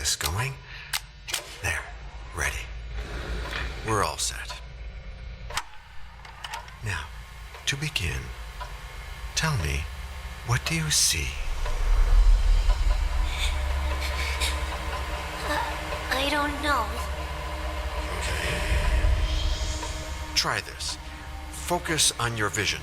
this going. There, ready. We're all set. Now, to begin, tell me, what do you see? I don't know. Okay. Try this. Focus on your vision.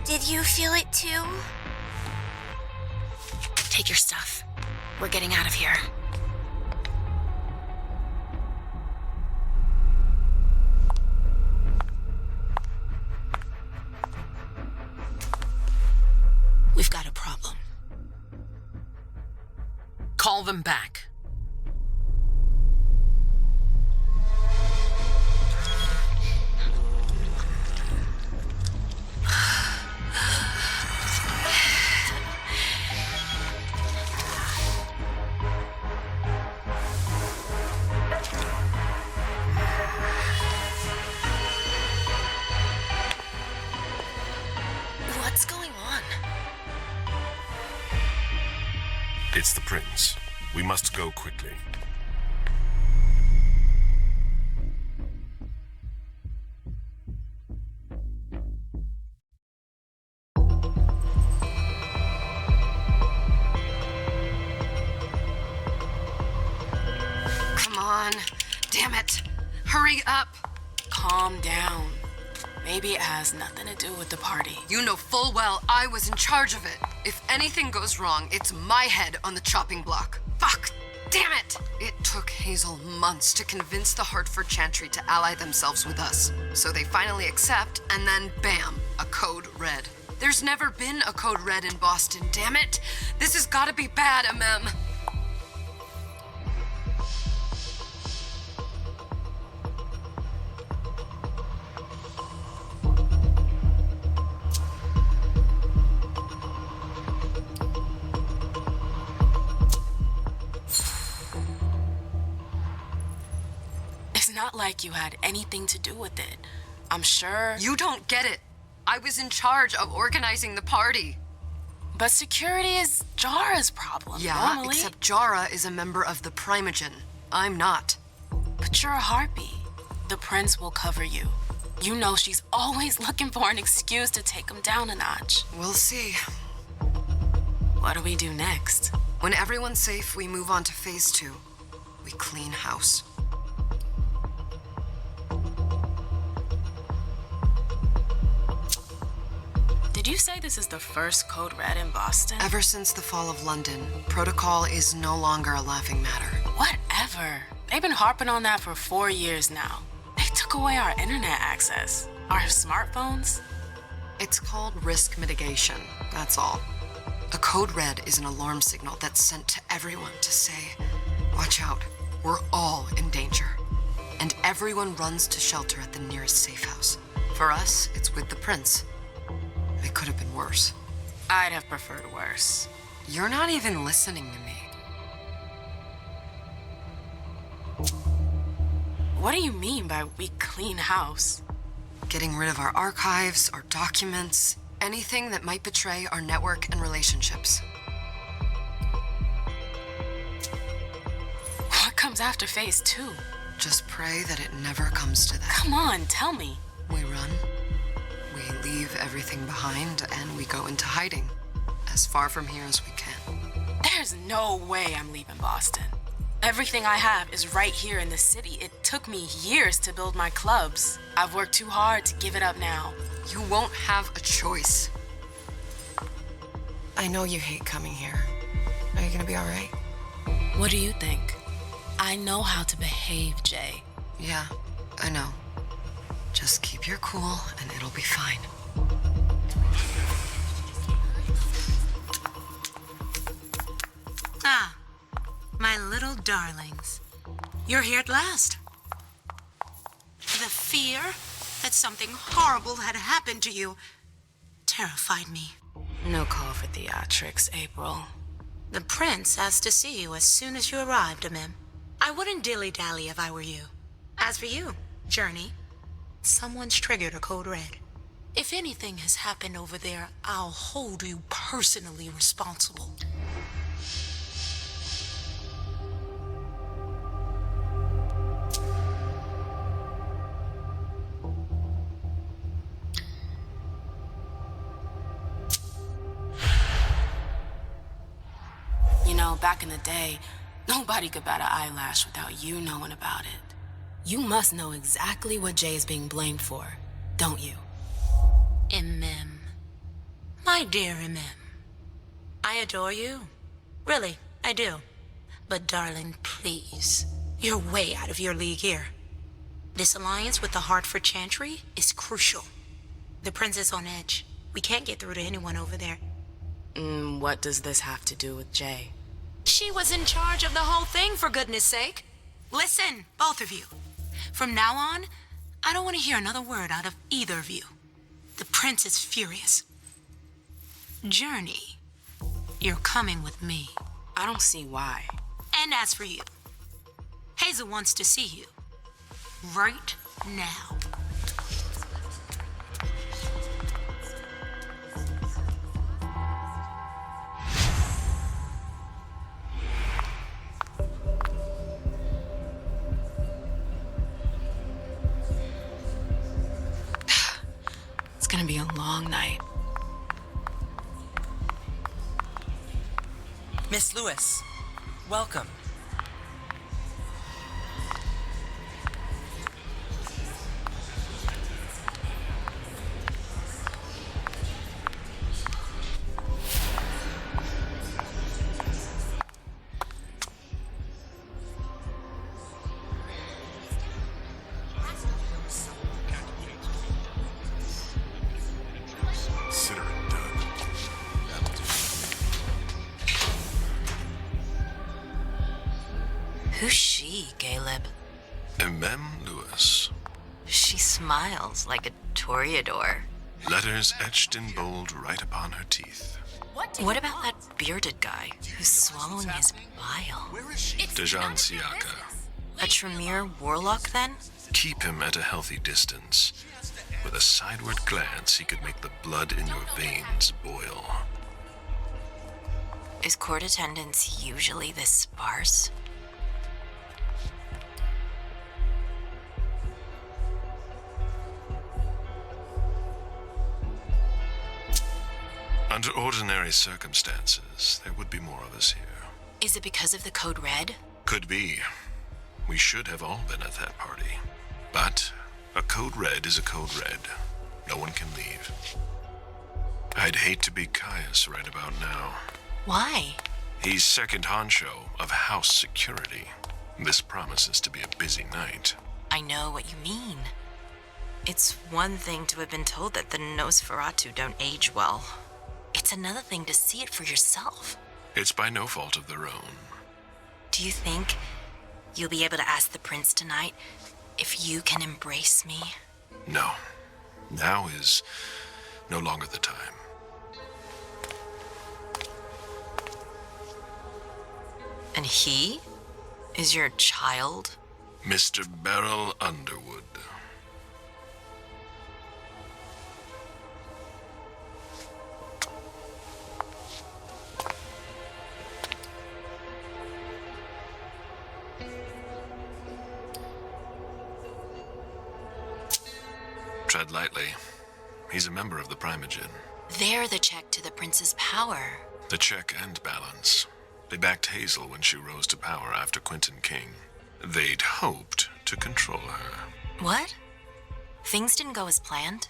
Did you feel it too? Take your stuff. We're getting out of here. We've got a problem. Call them back. What's going on? It's the prince. We must go quickly. Come on. Damn it. Hurry up. Calm down. Maybe it has nothing to do with the party. You know full well I was in charge of it. If anything goes wrong, it's my head on the chopping block. Fuck! Damn it! It took Hazel months to convince the Hartford Chantry to ally themselves with us. So they finally accept, and then bam, a code red. There's never been a code red in Boston, damn it! This has gotta be bad, MM. It's not like you had anything to do with it. I'm sure. You don't get it. I was in charge of organizing the party. But security is Jara's problem, Yeah, normally. except Jara is a member of the Primogen. I'm not. But you're a harpy. The prince will cover you. You know she's always looking for an excuse to take him down a notch. We'll see. What do we do next? When everyone's safe, we move on to phase 2. We clean house. Did you say this is the first code red in Boston? Ever since the fall of London, protocol is no longer a laughing matter. Whatever. They've been harping on that for 4 years now. They took away our internet access. Our smartphones. It's called risk mitigation, that's all. A code red is an alarm signal that's sent to everyone to say, watch out, we're all in danger. And everyone runs to shelter at the nearest safe house. For us, it's with the prince. It could have been worse. I'd have preferred worse. You're not even listening to me. What do you mean by we clean house? Getting rid of our archives, our documents, anything that might betray our network and relationships. What comes after phase 2? Just pray that it never comes to that. Come on, tell me. We run, we leave everything behind, and we go into hiding. As far from here as we can. There's no way I'm leaving Boston. Everything I have is right here in the city. It took me years to build my clubs. I've worked too hard to give it up now. You won't have a choice. I know you hate coming here. Are you gonna be all right? What do you think? I know how to behave, Jay. Yeah, I know. Just keep your cool and it'll be fine. Ah, my little darlings. You're here at last. The fear that something horrible had happened to you terrified me. No call for theatrics, April. The prince asked to see you as soon as you arrived, Amim. I wouldn't dilly-dally if I were you. As for you, Journey, someone's triggered a code red. If anything has happened over there, I'll hold you personally responsible. You know, back in the day, nobody could bat an eyelash without you knowing about it. You must know exactly what Jay is being blamed for, don't you? Amim. My dear Amim. I adore you. Really, I do. But darling, please. You're way out of your league here. This alliance with the Hartford Chantry is crucial. The prince is on edge. We can't get through to anyone over there. What does this have to do with Jay? She was in charge of the whole thing, for goodness sake. Listen, both of you. From now on, I don't want to hear another word out of either of you. The prince is furious. Journey, you're coming with me. I don't see why. And as for you, Hazel wants to see you. Right now. It's gonna be a long night. Miss Lewis, welcome. Consider it done. Who's she, Caleb? Mem Lewis. She smiles like a toreador. Letters etched in bold right upon her teeth. What about that bearded guy who's swallowing his bile? Dejan Siaka. A Tremere warlock, then? Keep him at a healthy distance. With a sideward glance, he could make the blood in your veins boil. Is court attendance usually this sparse? Under ordinary circumstances, there would be more of us here. Is it because of the code red? Could be. We should have all been at that party. But a code red is a code red. No one can leave. I'd hate to be Caius right about now. Why? He's second honcho of house security. This promises to be a busy night. I know what you mean. It's one thing to have been told that the Nosferatu don't age well. It's another thing to see it for yourself. It's by no fault of their own. Do you think you'll be able to ask the prince tonight if you can embrace me? No. Now is no longer the time. And he is your child? Mr. Beryl Underwood. lightly. He's a member of the Primogen. They're the check to the prince's power. The check and balance. They backed Hazel when she rose to power after Quentin King. They'd hoped to control her. What? Things didn't go as planned?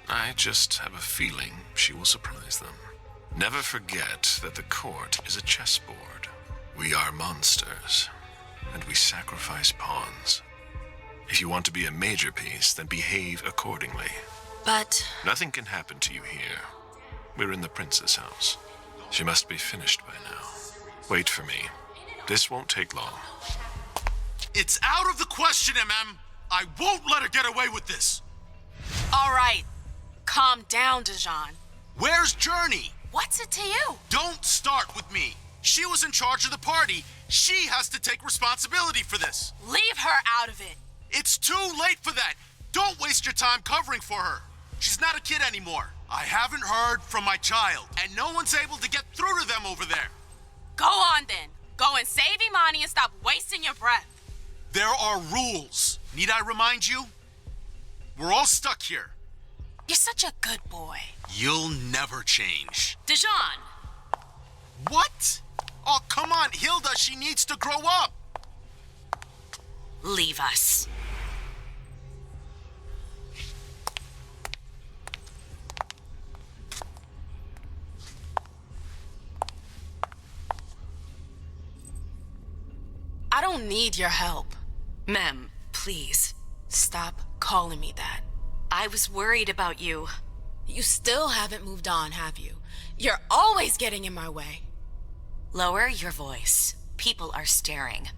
I just have a feeling she will surprise them. Never forget that the court is a chessboard. We are monsters, and we sacrifice pawns. If you want to be a major piece, then behave accordingly. But... Nothing can happen to you here. We're in the prince's house. She must be finished by now. Wait for me. This won't take long. It's out of the question, MM. I won't let her get away with this. All right. Calm down, Dijon. Where's Journey? What's it to you? Don't start with me. She was in charge of the party. She has to take responsibility for this. Leave her out of it. It's too late for that. Don't waste your time covering for her. She's not a kid anymore. I haven't heard from my child, and no one's able to get through to them over there. Go on then. Go and save Imani and stop wasting your breath. There are rules. Need I remind you? We're all stuck here. You're such a good boy. You'll never change. Dijon! What? Oh, come on, Hilda. She needs to grow up. Leave us. I don't need your help. Mem, please. Stop calling me that. I was worried about you. You still haven't moved on, have you? You're always getting in my way. Lower your voice. People are staring.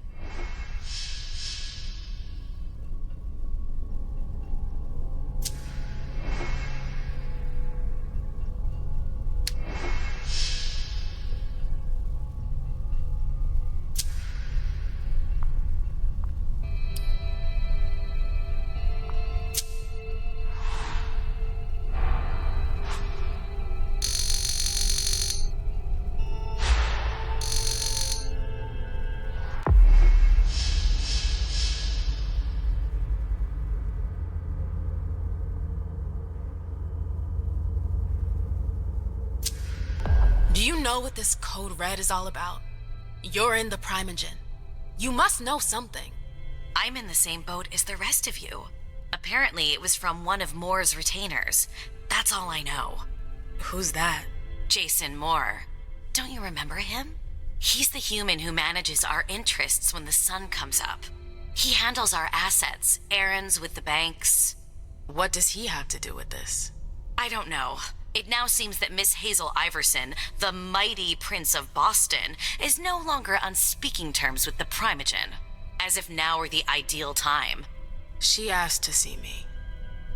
Do you know what this Code Red is all about? You're in the Primogen. You must know something. I'm in the same boat as the rest of you. Apparently, it was from one of Moore's retainers. That's all I know. Who's that? Jason Moore. Don't you remember him? He's the human who manages our interests when the sun comes up. He handles our assets, errands with the banks. What does he have to do with this? I don't know. It now seems that Miss Hazel Iversen, the mighty Prince of Boston, is no longer on speaking terms with the Primogen. As if now were the ideal time. She asked to see me.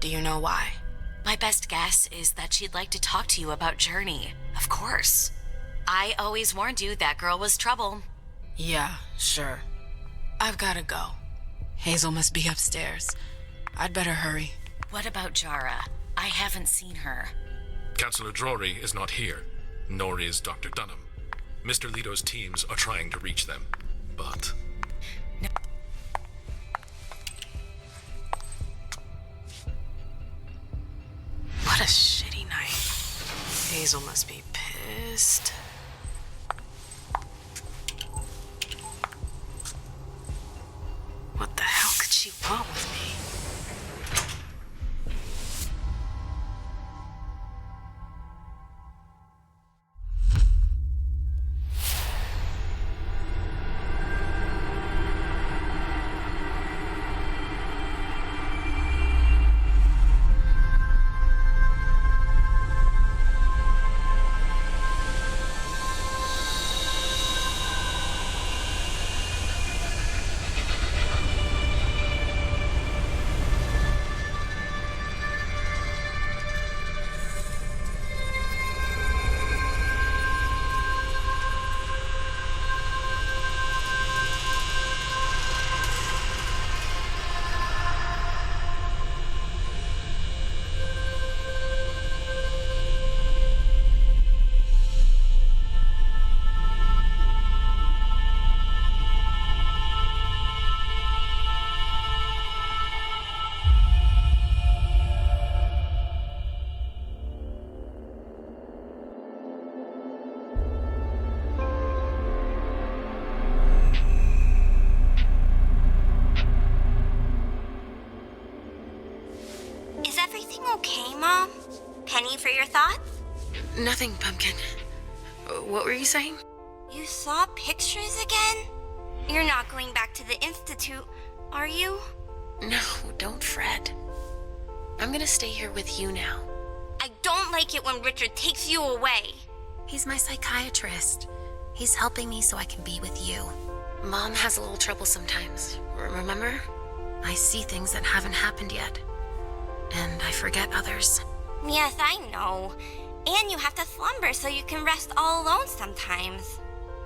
Do you know why? My best guess is that she'd like to talk to you about Journey. Of course. I always warned you that girl was trouble. Yeah, sure. I've gotta go. Hazel must be upstairs. I'd better hurry. What about Jara? I haven't seen her. Councillor Drury is not here, nor is Dr. Dunham. Mr. Leto's teams are trying to reach them, but... What a shitty night. Hazel must be pissed. What the hell could she want with me? okay, Mom? Penny for your thoughts? Nothing, Pumpkin. What were you saying? You saw pictures again? You're not going back to the Institute, are you? No, don't fret. I'm gonna stay here with you now. I don't like it when Richard takes you away. He's my psychiatrist. He's helping me so I can be with you. Mom has a little trouble sometimes, remember? I see things that haven't happened yet. And I forget others. Yes, I know. And you have to slumber so you can rest all alone sometimes.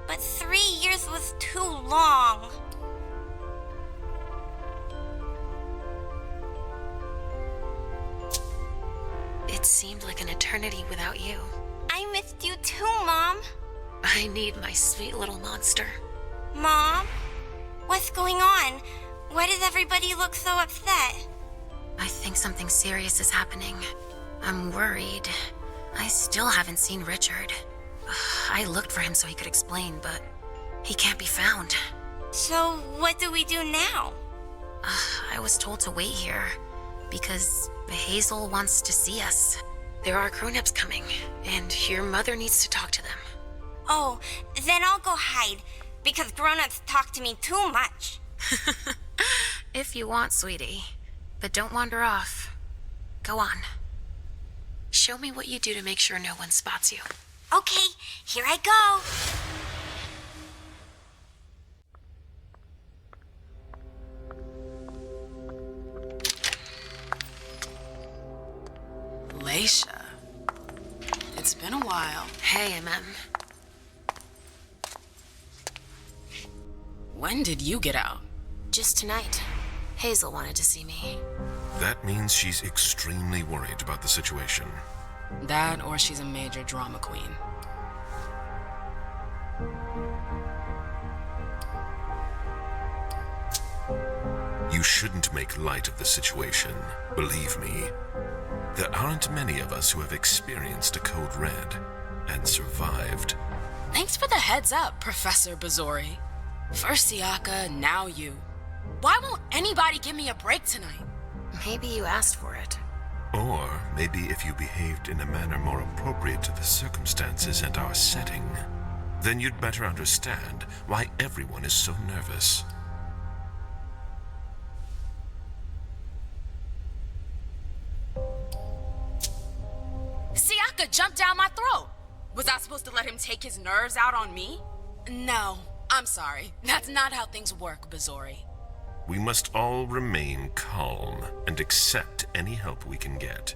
But 3 years was too long. It seemed like an eternity without you. I missed you too, Mom. I need my sweet little monster. Mom? What's going on? Why does everybody look so upset? I think something serious is happening. I'm worried. I still haven't seen Richard. I looked for him so he could explain, but he can't be found. So, what do we do now? I was told to wait here because Hazel wants to see us. There are grown-ups coming, and your mother needs to talk to them. Oh, then I'll go hide, because grown-ups talk to me too much. If you want, sweetie. But don't wander off. Go on. Show me what you do to make sure no one spots you. Okay, here I go. Leisha. It's been a while. Hey, MM. When did you get out? Just tonight. Hazel wanted to see me. That means she's extremely worried about the situation. That or she's a major drama queen. You shouldn't make light of the situation. Believe me, there aren't many of us who have experienced a code red and survived. Thanks for the heads up, Professor Bazori. First Siaka, now you. Why won't anybody give me a break tonight? Maybe you asked for it. Or maybe if you behaved in a manner more appropriate to the circumstances and our setting, then you'd better understand why everyone is so nervous. Siaka jumped down my throat. Was I supposed to let him take his nerves out on me? No, I'm sorry. That's not how things work, Bazori. We must all remain calm and accept any help we can get,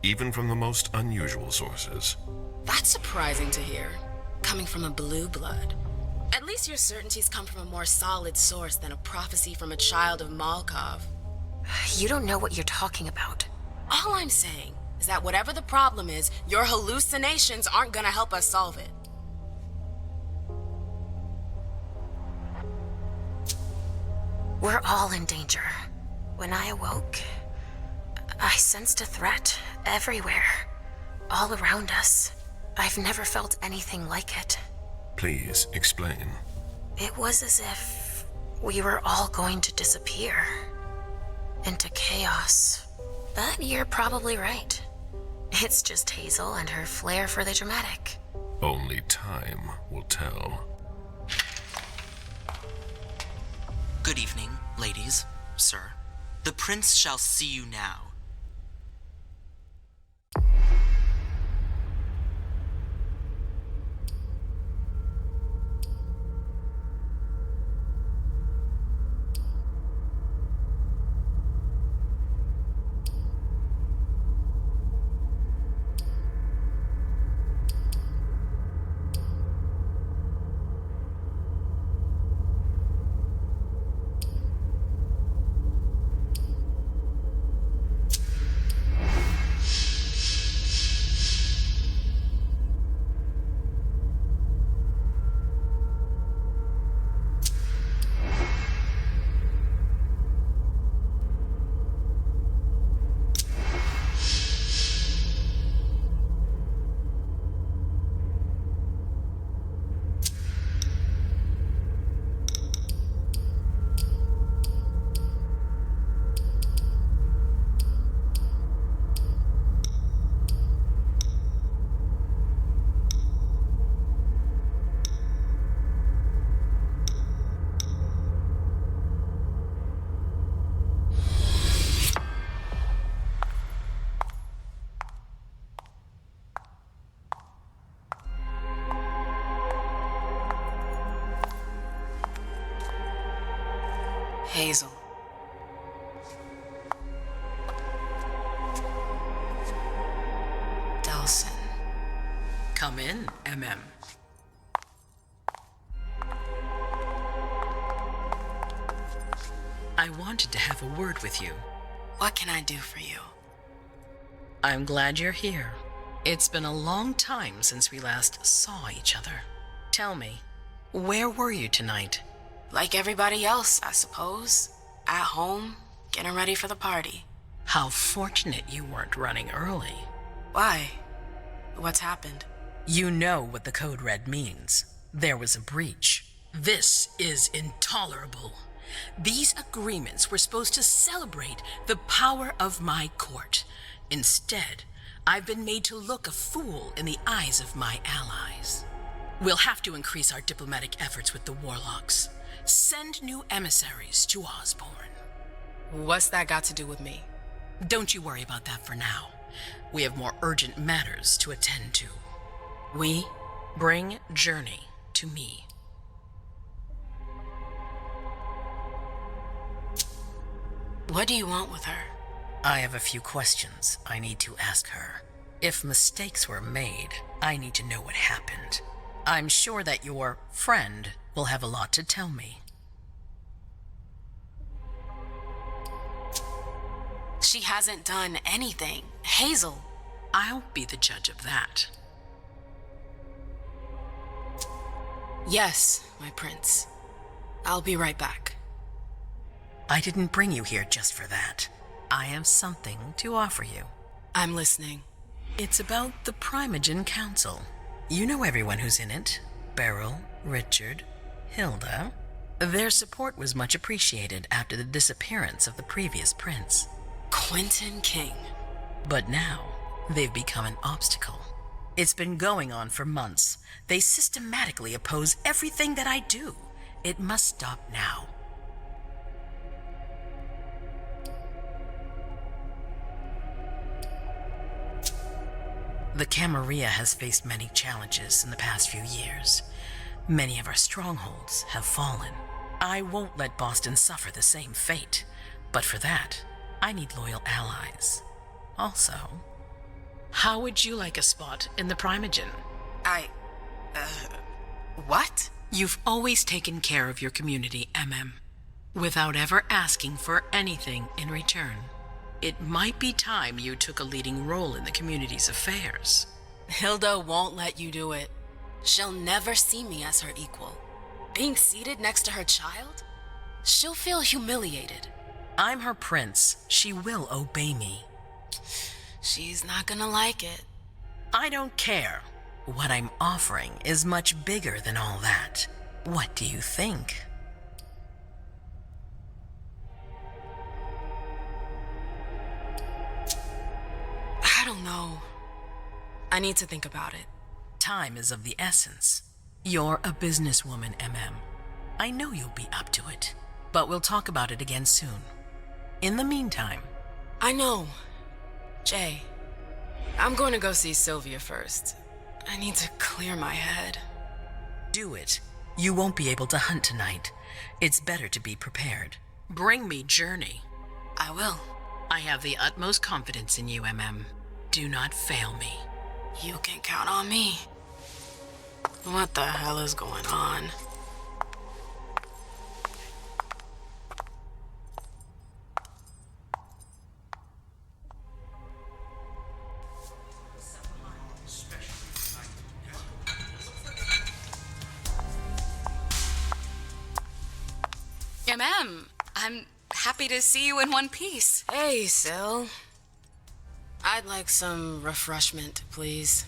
even from the most unusual sources. That's surprising to hear, coming from a blue blood. At least your certainties come from a more solid source than a prophecy from a child of Malkov. You don't know what you're talking about. All I'm saying is that whatever the problem is, your hallucinations aren't gonna help us solve it. We're all in danger. When I awoke, I sensed a threat everywhere, all around us. I've never felt anything like it. Please explain. It was as if we were all going to disappear into chaos. But you're probably right. It's just Hazel and her flair for the dramatic. Only time will tell. Good evening, ladies, sir. The prince shall see you now. Hazel. Delson. Come in, MM. I wanted to have a word with you. What can I do for you? I'm glad you're here. It's been a long time since we last saw each other. Tell me, where were you tonight? Like everybody else, I suppose. At home, getting ready for the party. How fortunate you weren't running early. Why? What's happened? You know what the Code Red means. There was a breach. This is intolerable. These agreements were supposed to celebrate the power of my court. Instead, I've been made to look a fool in the eyes of my allies. We'll have to increase our diplomatic efforts with the warlocks. Send new emissaries to Osborne. What's that got to do with me? Don't you worry about that for now. We have more urgent matters to attend to. We bring Journey to me. What do you want with her? I have a few questions I need to ask her. If mistakes were made, I need to know what happened. I'm sure that your friend will have a lot to tell me. She hasn't done anything. Hazel. I'll be the judge of that. Yes, my prince. I'll be right back. I didn't bring you here just for that. I have something to offer you. I'm listening. It's about the Primogen Council. You know everyone who's in it. Beryl, Richard, Hilda. Their support was much appreciated after the disappearance of the previous prince. Quentin King. But now, they've become an obstacle. It's been going on for months. They systematically oppose everything that I do. It must stop now. The Camarilla has faced many challenges in the past few years. Many of our strongholds have fallen. I won't let Boston suffer the same fate, but for that, I need loyal allies. Also, how would you like a spot in the Primogen? What? You've always taken care of your community, MM, without ever asking for anything in return. It might be time you took a leading role in the community's affairs. Hilda won't let you do it. She'll never see me as her equal. Being seated next to her child? She'll feel humiliated. I'm her prince. She will obey me. She's not gonna like it. I don't care. What I'm offering is much bigger than all that. What do you think? I don't know. I need to think about it. Time is of the essence. You're a businesswoman, MM. I know you'll be up to it, but we'll talk about it again soon. In the meantime... I know. Jay, I'm going to go see Sylvia first. I need to clear my head. Do it. You won't be able to hunt tonight. It's better to be prepared. Bring me Journey. I will. I have the utmost confidence in you, MM. Do not fail me. You can count on me. What the hell is going on? MM, I'm happy to see you in one piece. Hey, Syl. I'd like some refreshment, please.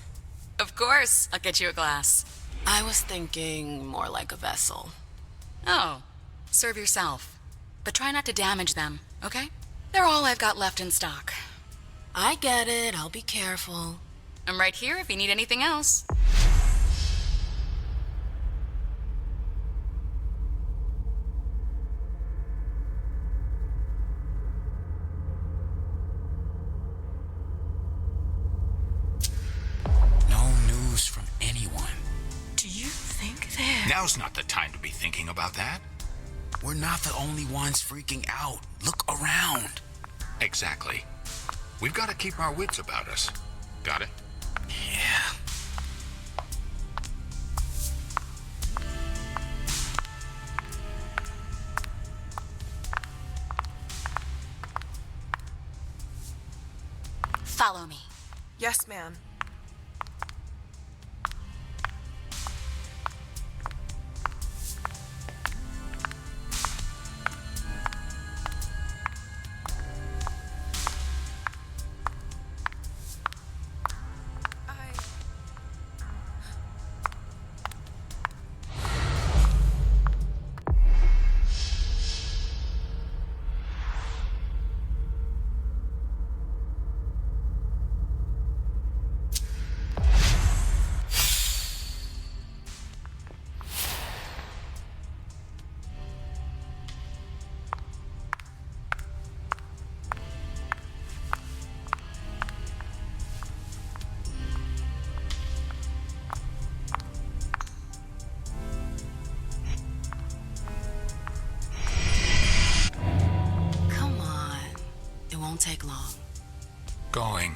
Of course, I'll get you a glass. I was thinking more like a vessel. Oh, serve yourself. But try not to damage them, okay? They're all I've got left in stock. I get it, I'll be careful. I'm right here if you need anything else. Now's not the time to be thinking about that. We're not the only ones freaking out. Look around. Exactly. We've got to keep our wits about us. Got it? Yeah. Follow me. Yes, ma'am. Won't take long. Going.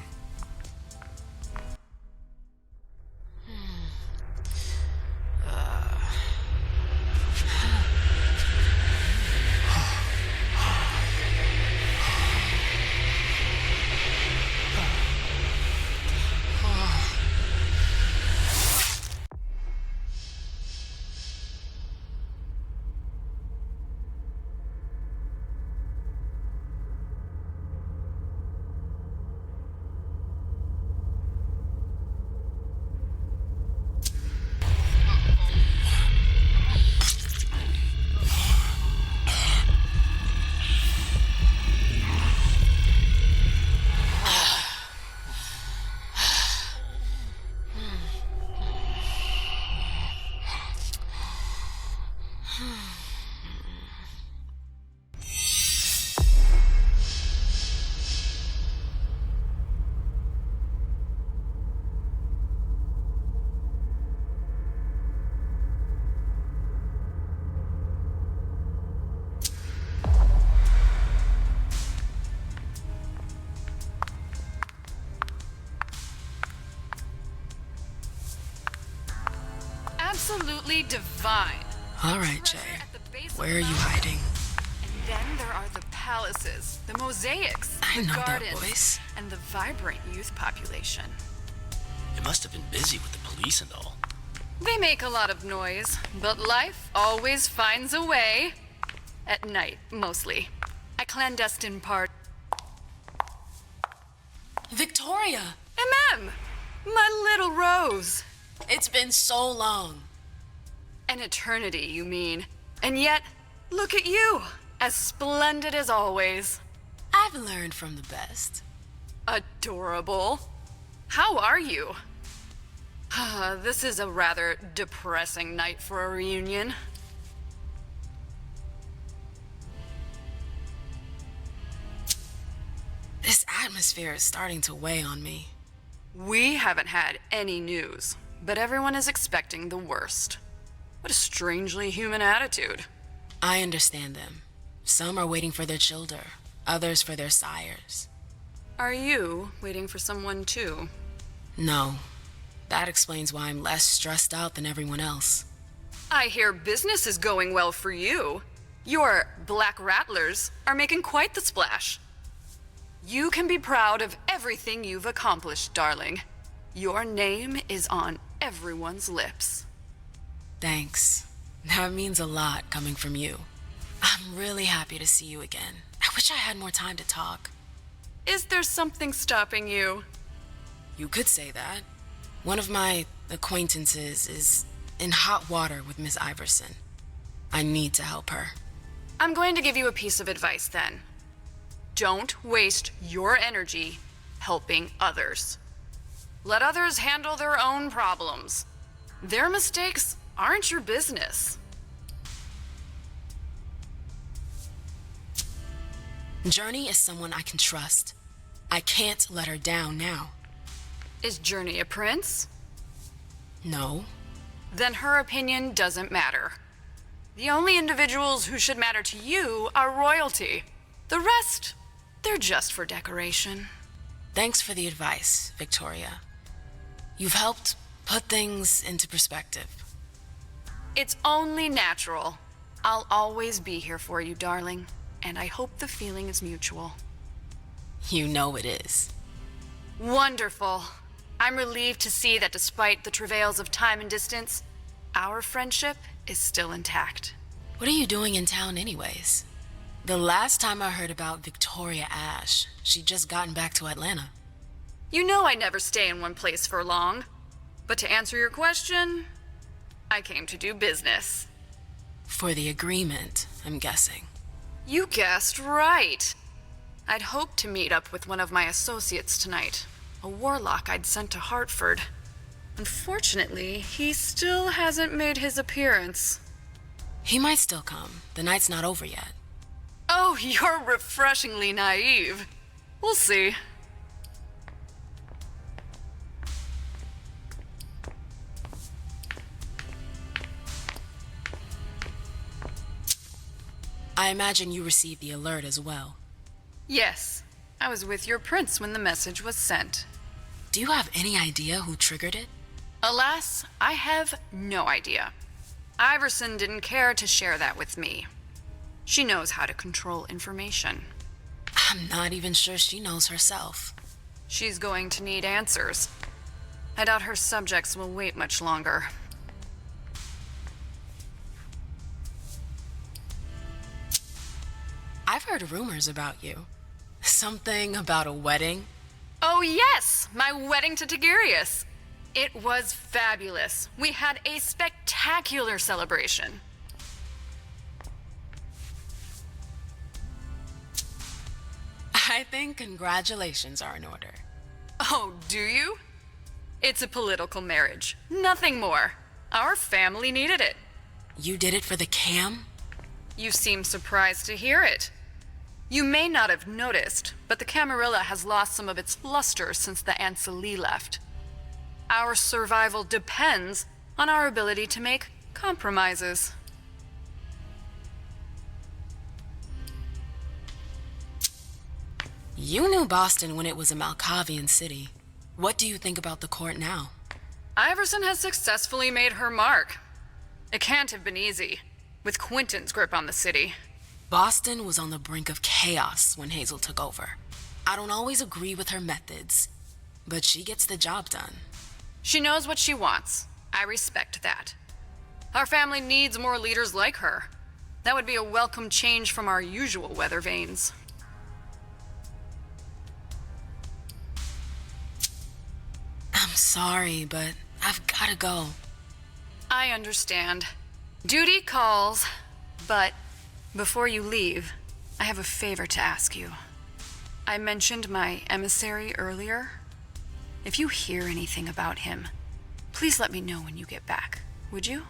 Absolutely divine. All right, Jay. Where are you hiding? And then there are the palaces, the mosaics, I the know that gardens, voice. and the vibrant youth population. It must have been busy with the police and all. They make a lot of noise, but life always finds a way. At night, mostly. A clandestine part. Victoria! My little rose! It's been so long. An eternity, you mean. And yet, look at you! As splendid as always. I've learned from the best. Adorable. How are you? This is a rather depressing night for a reunion. This atmosphere is starting to weigh on me. We haven't had any news, but everyone is expecting the worst. What a strangely human attitude. I understand them. Some are waiting for their children, others for their sires. Are you waiting for someone too? No. That explains why I'm less stressed out than everyone else. I hear business is going well for you. Your Black Rattlers are making quite the splash. You can be proud of everything you've accomplished, darling. Your name is on everyone's lips. Thanks. That means a lot coming from you. I'm really happy to see you again. I wish I had more time to talk. Is there something stopping you? You could say that. One of my acquaintances is in hot water with Miss Iversen. I need to help her. I'm going to give you a piece of advice then. Don't waste your energy helping others. Let others handle their own problems. Their mistakes aren't your business. Journey is someone I can trust. I can't let her down now. Is Journey a prince? No. Then her opinion doesn't matter. The only individuals who should matter to you are royalty. The rest, they're just for decoration. Thanks for the advice, Victoria. You've helped put things into perspective. It's only natural. I'll always be here for you, darling, and I hope the feeling is mutual. You know it is. Wonderful. I'm relieved to see that despite the travails of time and distance, our friendship is still intact. What are you doing in town anyways? The last time I heard about Victoria Ash, she'd just gotten back to Atlanta. You know I never stay in one place for long. But to answer your question, I came to do business. For the agreement, I'm guessing. You guessed right. I'd hoped to meet up with one of my associates tonight, a warlock I'd sent to Hartford. Unfortunately, he still hasn't made his appearance. He might still come. The night's not over yet. Oh, you're refreshingly naive. We'll see. I imagine you received the alert as well. Yes, I was with your prince when the message was sent. Do you have any idea who triggered it? Alas, I have no idea. Iversen didn't care to share that with me. She knows how to control information. I'm not even sure she knows herself. She's going to need answers. I doubt her subjects will wait much longer. I've heard rumors about you. Something about a wedding? Oh yes, my wedding to Tigurius. It was fabulous. We had a spectacular celebration. I think congratulations are in order. Oh, do you? It's a political marriage, nothing more. Our family needed it. You did it for the cam? You seem surprised to hear it. You may not have noticed, but the Camarilla has lost some of its luster since the Anceli left. Our survival depends on our ability to make compromises. You knew Boston when it was a Malkavian city. What do you think about the court now? Iversen has successfully made her mark. It can't have been easy, with Quentin's grip on the city. Boston was on the brink of chaos when Hazel took over. I don't always agree with her methods, but she gets the job done. She knows what she wants. I respect that. Our family needs more leaders like her. That would be a welcome change from our usual weather vanes. I'm sorry, but I've gotta go. I understand. Duty calls, but before you leave, I have a favor to ask you. I mentioned my emissary earlier. If you hear anything about him, please let me know when you get back, would you?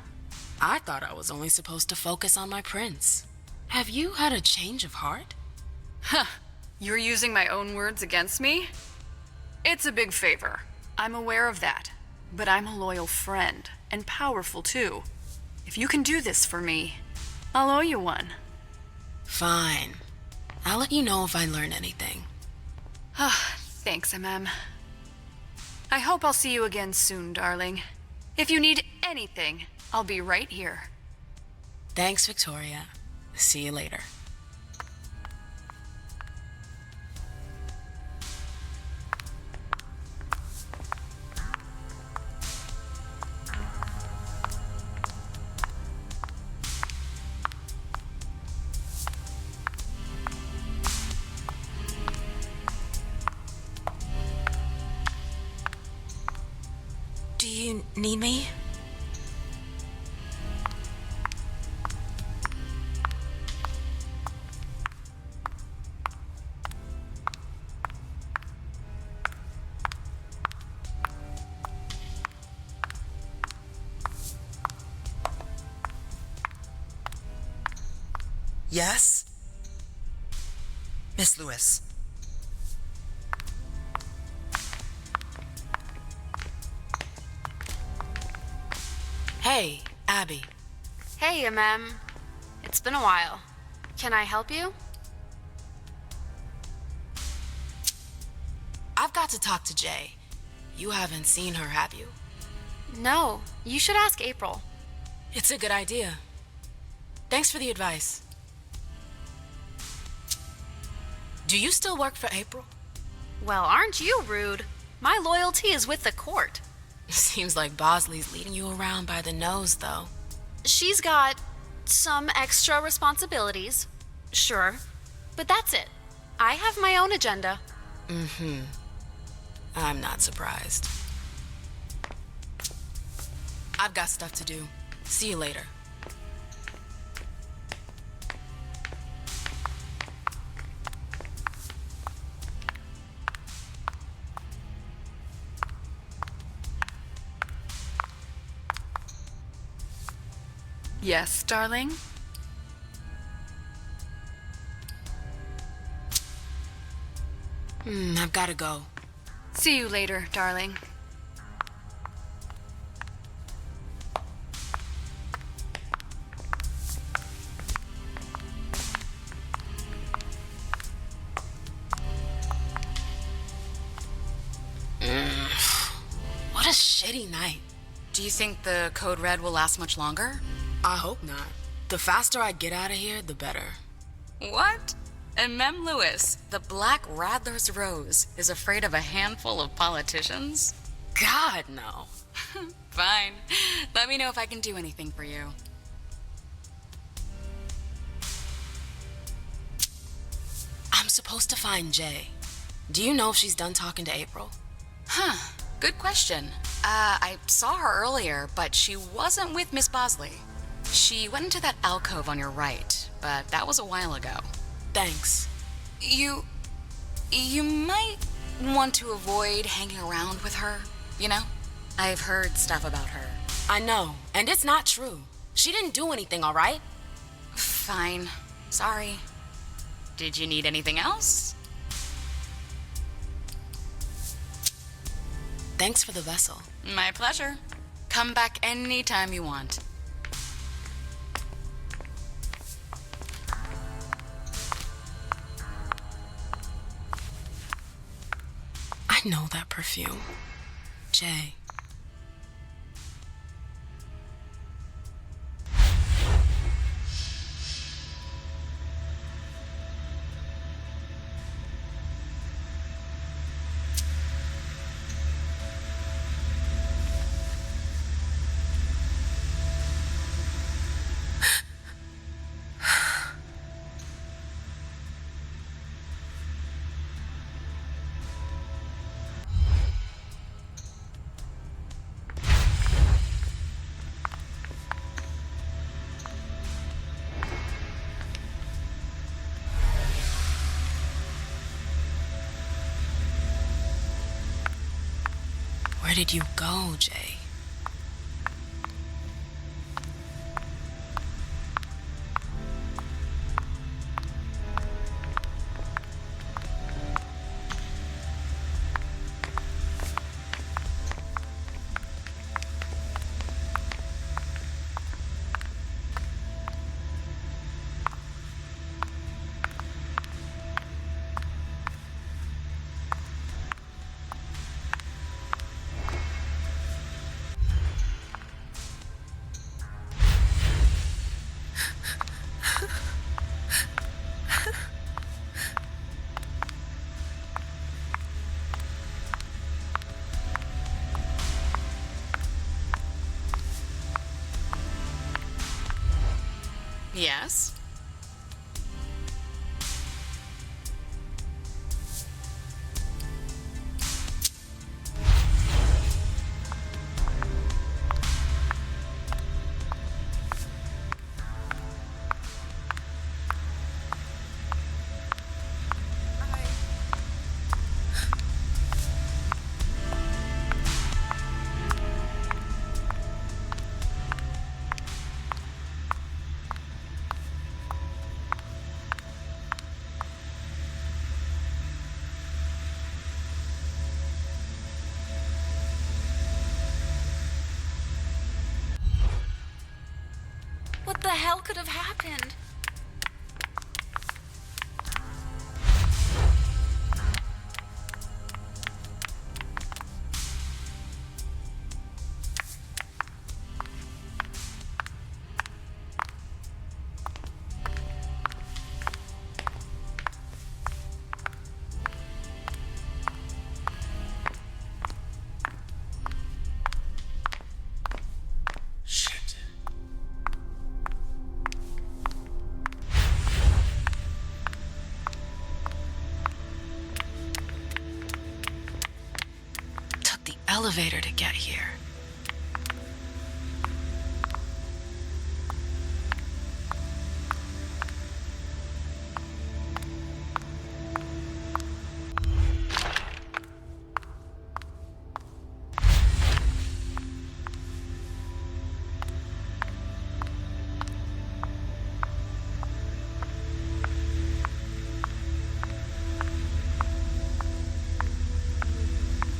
I thought I was only supposed to focus on my prince. Have you had a change of heart? Huh, you're using my own words against me? It's a big favor. I'm aware of that, but I'm a loyal friend, and powerful too. If you can do this for me, I'll owe you one. Fine. I'll let you know if I learn anything. Thanks, MM. I hope I'll see you again soon, darling. If you need anything, I'll be right here. Thanks, Victoria. See you later. Do you need me? Yes? Miss Lewis. Hey, Abby. Hey, MM. It's been a while. Can I help you? I've got to talk to Jay. You haven't seen her, have you? No, you should ask April. It's a good idea. Thanks for the advice. Do you still work for April? Well, aren't you rude? My loyalty is with the court. Seems like Bosley's leading you around by the nose, though. She's got some extra responsibilities, sure, but that's it. I have my own agenda. I'm not surprised. I've got stuff to do. See you later. Yes, darling? I've got to go. See you later, darling. What a shitty night. Do you think the Code Red will last much longer? I hope not. The faster I get out of here, the better. What? And Mem Lewis, the Black Rattler's Rose, is afraid of a handful of politicians? God, no. Fine. Let me know if I can do anything for you. I'm supposed to find Jay. Do you know if she's done talking to April? Huh. Good question. I saw her earlier, but she wasn't with Miss Bosley. She went into that alcove on your right, but that was a while ago. Thanks. You might want to avoid hanging around with her, you know? I've heard stuff about her. I know, and it's not true. She didn't do anything, all right? Fine. Sorry. Did you need anything else? Thanks for the vessel. My pleasure. Come back anytime you want. I know that perfume. Jay. Where did you go, Jay? Yes? hell could have happened? Elevator to get here.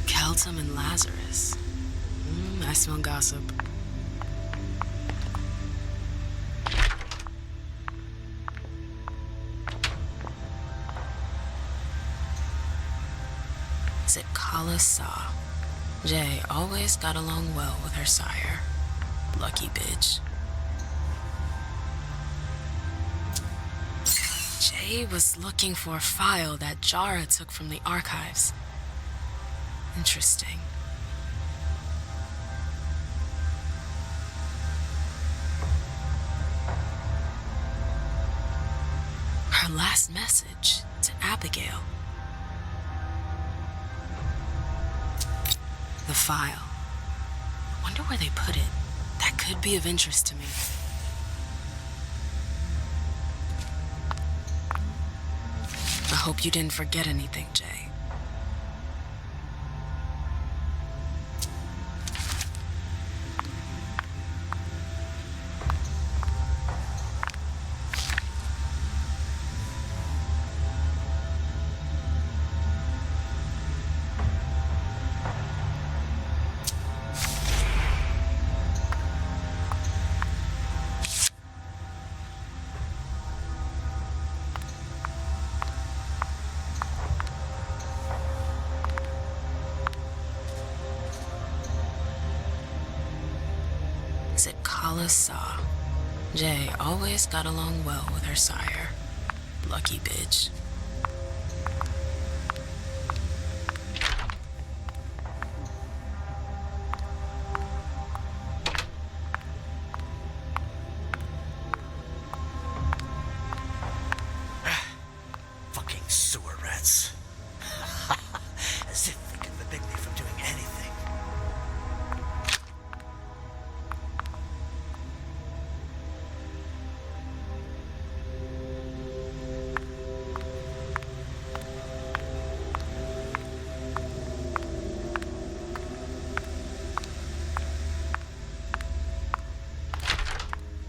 Keltum and Lazarus. I smell gossip. Is it Kala Saw? Jay always got along well with her sire. Lucky bitch. Jay was looking for a file that Jara took from the archives. Interesting. Her last message to Abigail. The file. I wonder where they put it. That could be of interest to me. I hope you didn't forget anything, Jay. Is it Kala Saw? Jay always got along well with her sire. Lucky bitch. Fucking sewer rats. As if they can forbid me from doing anything.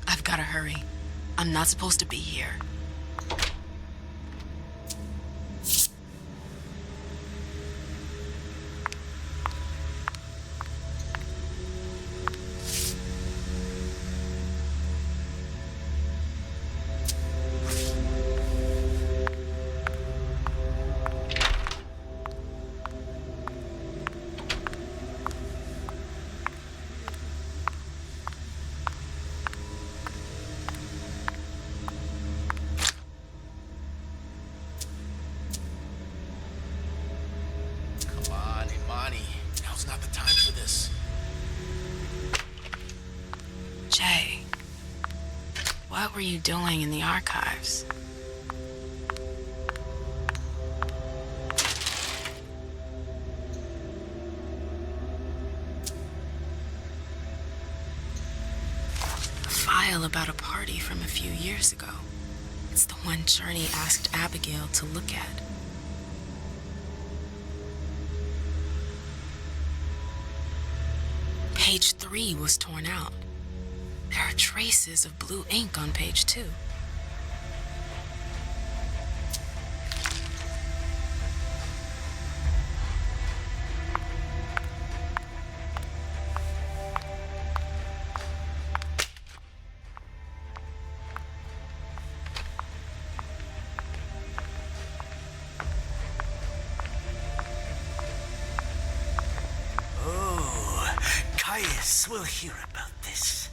I've gotta hurry. I'm not supposed to be here. Now's not the time for this. Jay, what were you doing in the archives? A file about a party from a few years ago. It's the one Journey asked Abigail to look at. Page 3 was torn out. There are traces of blue ink on page 2. Caius will hear about this.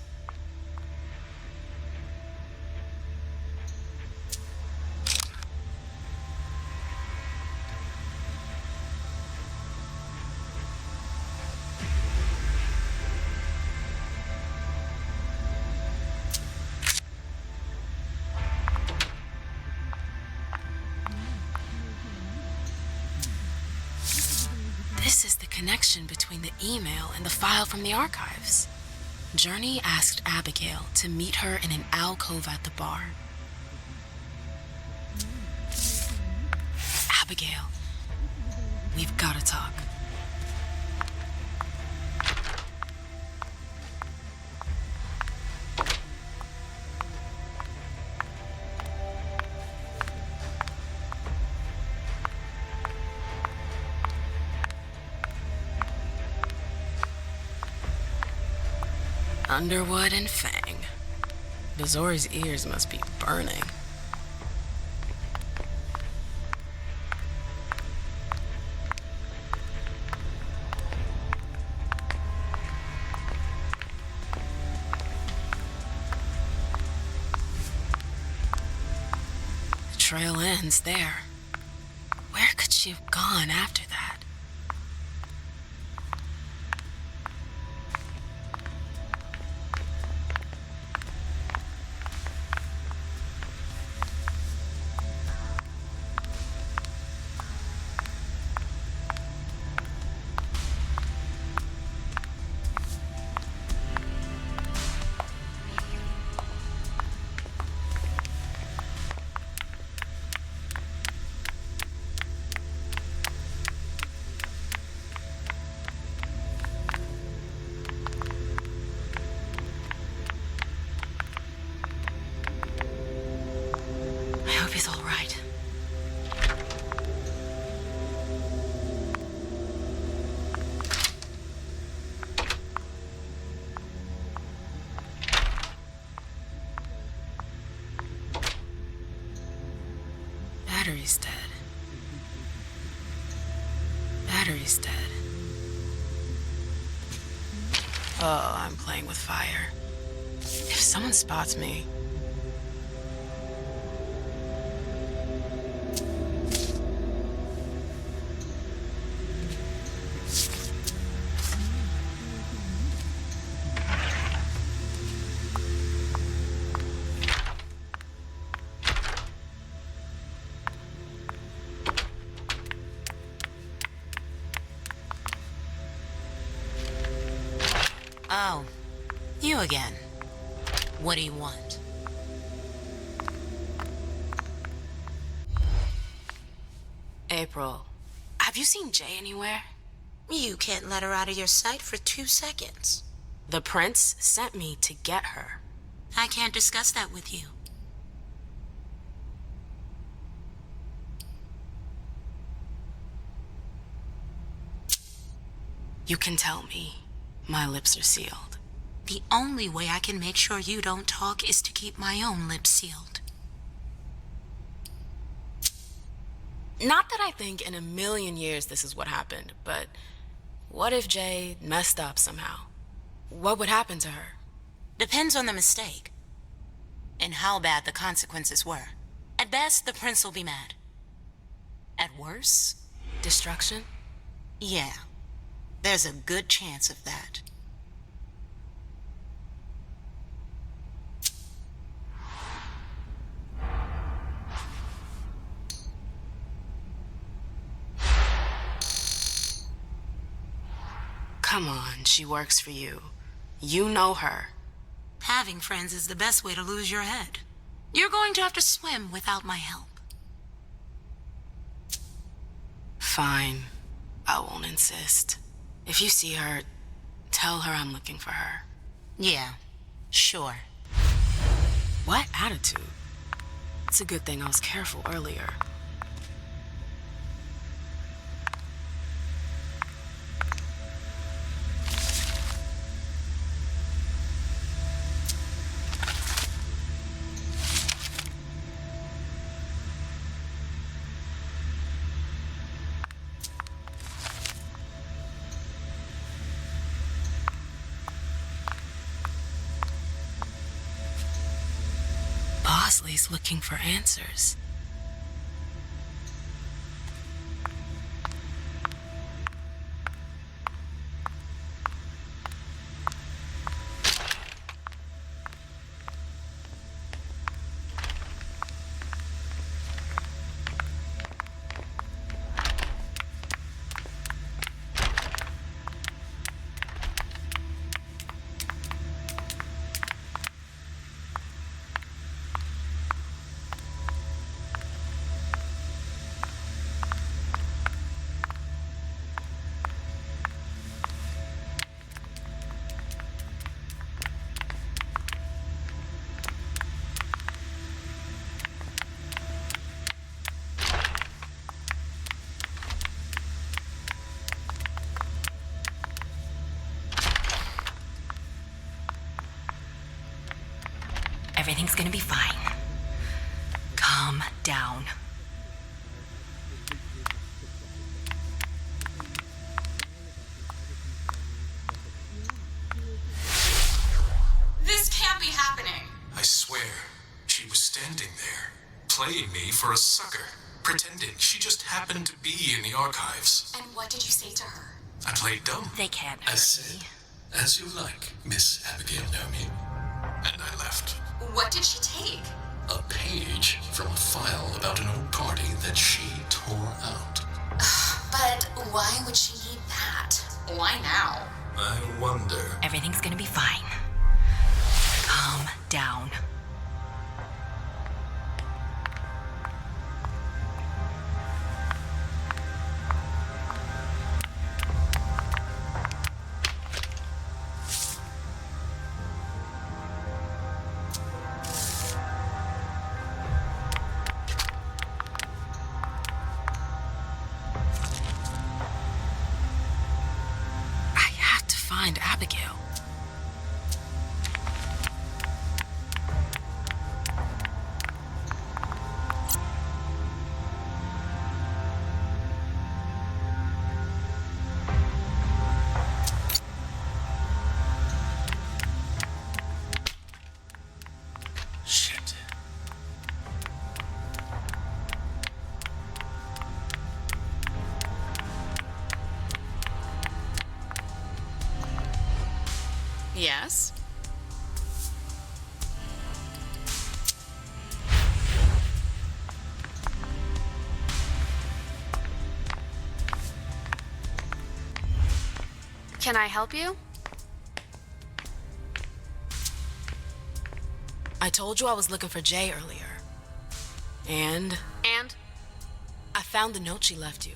This is the connection between the email and the file from the archives. Journey asked Abigail to meet her in an alcove at the bar. Abigail, we've got to talk. Underwood and Fang. Bazori's ears must be burning. The trail ends there. Where could she have gone after that? I hope he's all right. Battery's dead. Battery's dead. Oh, I'm playing with fire. If someone spots me... Oh, you again. What do you want? April, have you seen Jay anywhere? You can't let her out of your sight for 2 seconds. The prince sent me to get her. I can't discuss that with you. You can tell me. My lips are sealed. The only way I can make sure you don't talk is to keep my own lips sealed. Not that I think in a million years this is what happened, but what if Jay messed up somehow? What would happen to her? Depends on the mistake. And how bad the consequences were. At best, the prince will be mad. At worst, destruction? Yeah. There's a good chance of that. Come on, she works for you. You know her. Having friends is the best way to lose your head. You're going to have to swim without my help. Fine. I won't insist. If you see her, tell her I'm looking for her. Yeah, sure. What attitude? It's a good thing I was careful earlier. Bosley's looking for answers. Everything's gonna be fine. Calm down. This can't be happening. I swear, she was standing there, playing me for a sucker, pretending she just happened to be in the archives. And what did you say to her? I played dumb. They can't I hurt said, me. as you like, Miss Abigail Naomi. And I left. What did she take? A page from a file about an old party that she tore out. But why would she need that? Why now? I wonder. Everything's gonna be fine. Calm down. Find Abigail. Shit. Yes? Can I help you? I told you I was looking for Jay earlier. And I found the note she left you.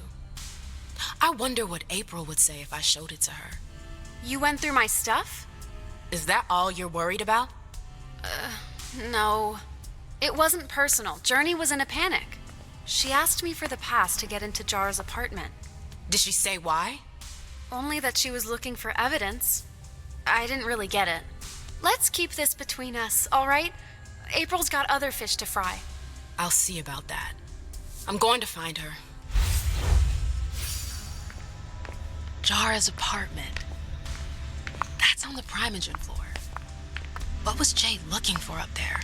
I wonder what April would say if I showed it to her. You went through my stuff? Is that all you're worried about? No. It wasn't personal. Journey was in a panic. She asked me for the pass to get into Jara's apartment. Did she say why? Only that she was looking for evidence. I didn't really get it. Let's keep this between us, all right? April's got other fish to fry. I'll see about that. I'm going to find her. Jara's apartment. That's on the Primogen floor. What was Jay looking for up there?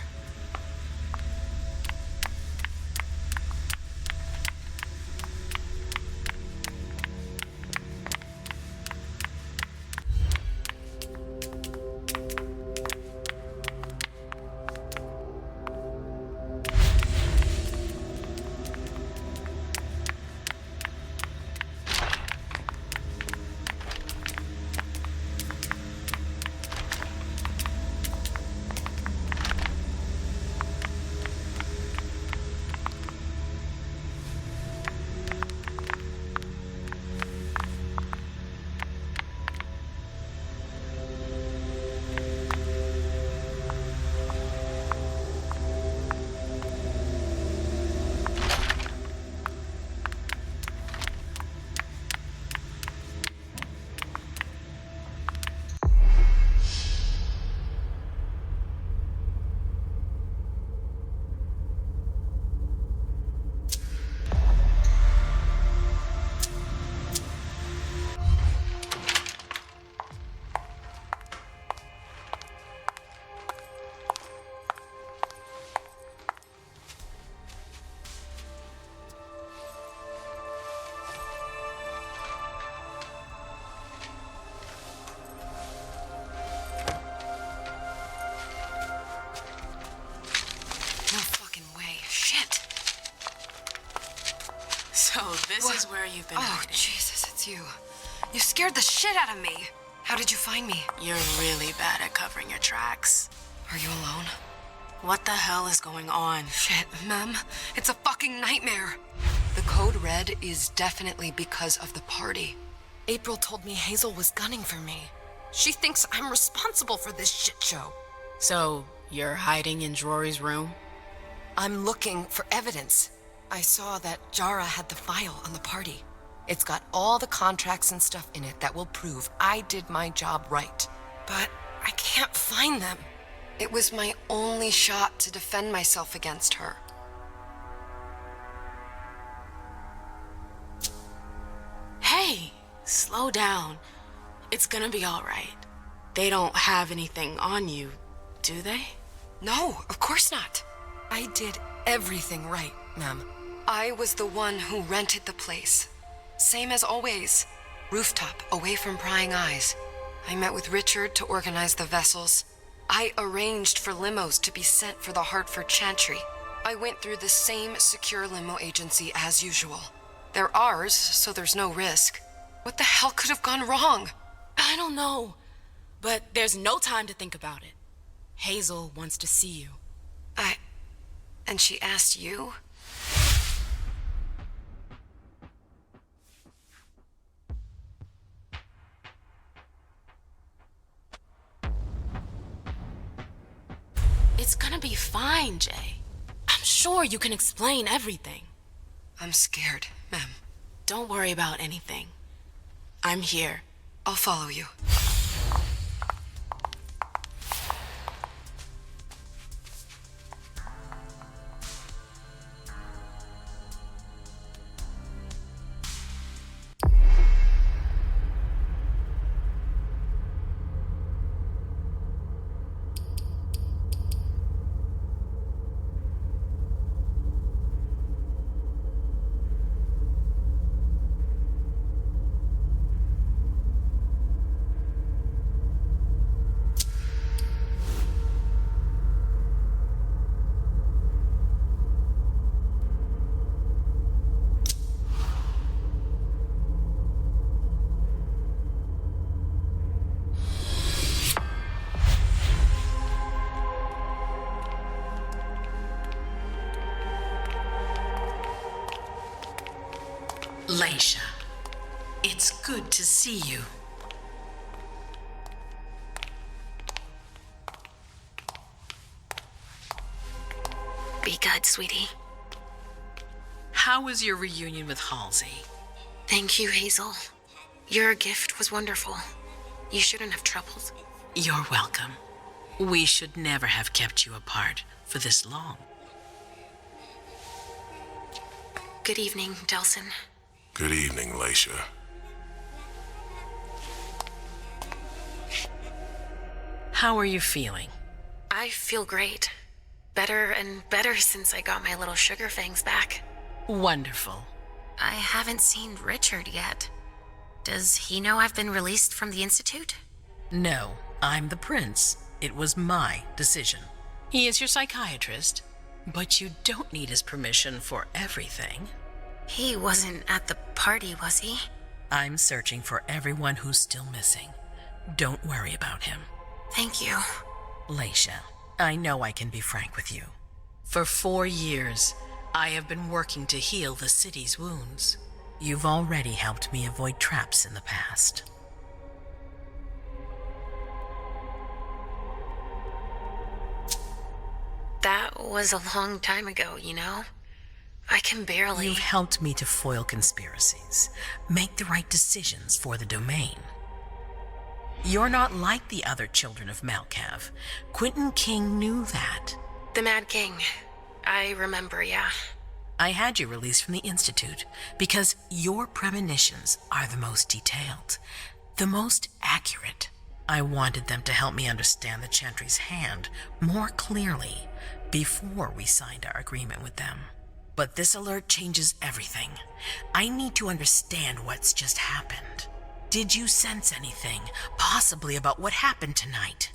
This is where you've been hiding. Jesus, it's you. You scared the shit out of me. How did you find me? You're really bad at covering your tracks. Are you alone? What the hell is going on? Shit, Mem. It's a fucking nightmare. The code red is definitely because of the party. April told me Hazel was gunning for me. She thinks I'm responsible for this shit show. So, you're hiding in Drury's room? I'm looking for evidence. I saw that Jara had the file on the party. It's got all the contracts and stuff in it that will prove I did my job right. But I can't find them. It was my only shot to defend myself against her. Hey, slow down. It's gonna be all right. They don't have anything on you, do they? No, of course not. I did everything right, Mem. I was the one who rented the place. Same as always. Rooftop, away from prying eyes. I met with Richard to organize the vessels. I arranged for limos to be sent for the Hartford Chantry. I went through the same secure limo agency as usual. They're ours, so there's no risk. What the hell could have gone wrong? I don't know. But there's no time to think about it. Hazel wants to see you. And she asked you? It's gonna be fine, Jay. I'm sure you can explain everything. I'm scared, Mem. Don't worry about anything. I'm here. I'll follow you. Leisha, it's good to see you. Be good, sweetie. How was your reunion with Halsey? Thank you, Hazel. Your gift was wonderful. You shouldn't have troubled. You're welcome. We should never have kept you apart for this long. Good evening, Delson. Good evening, Leisha. How are you feeling? I feel great. Better and better since I got my little sugar fangs back. Wonderful. I haven't seen Richard yet. Does he know I've been released from the Institute? No, I'm the prince. It was my decision. He is your psychiatrist, but you don't need his permission for everything. He wasn't at the party, was he? I'm searching for everyone who's still missing. Don't worry about him. Thank you. Leisha, I know I can be frank with you. For 4 years, I have been working to heal the city's wounds. You've already helped me avoid traps in the past. That was a long time ago, you know? I can barely... You've helped me to foil conspiracies, make the right decisions for the domain. You're not like the other children of Malkav. Quentin King knew that. The Mad King. I remember, yeah. I had you released from the Institute because your premonitions are the most detailed, the most accurate. I wanted them to help me understand the Chantry's hand more clearly before we signed our agreement with them. But this alert changes everything. I need to understand what's just happened. Did you sense anything, possibly about what happened tonight?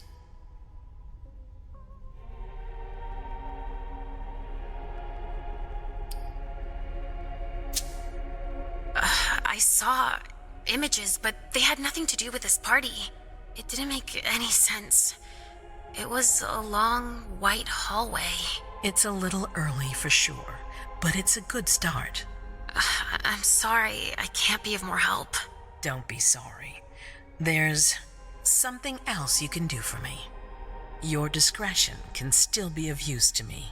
images, but they had nothing to do with this party. It didn't make any sense. It was a long, white hallway. It's a little early for sure, but it's a good start. I'm sorry, I can't be of more help. Don't be sorry. There's something else you can do for me. Your discretion can still be of use to me.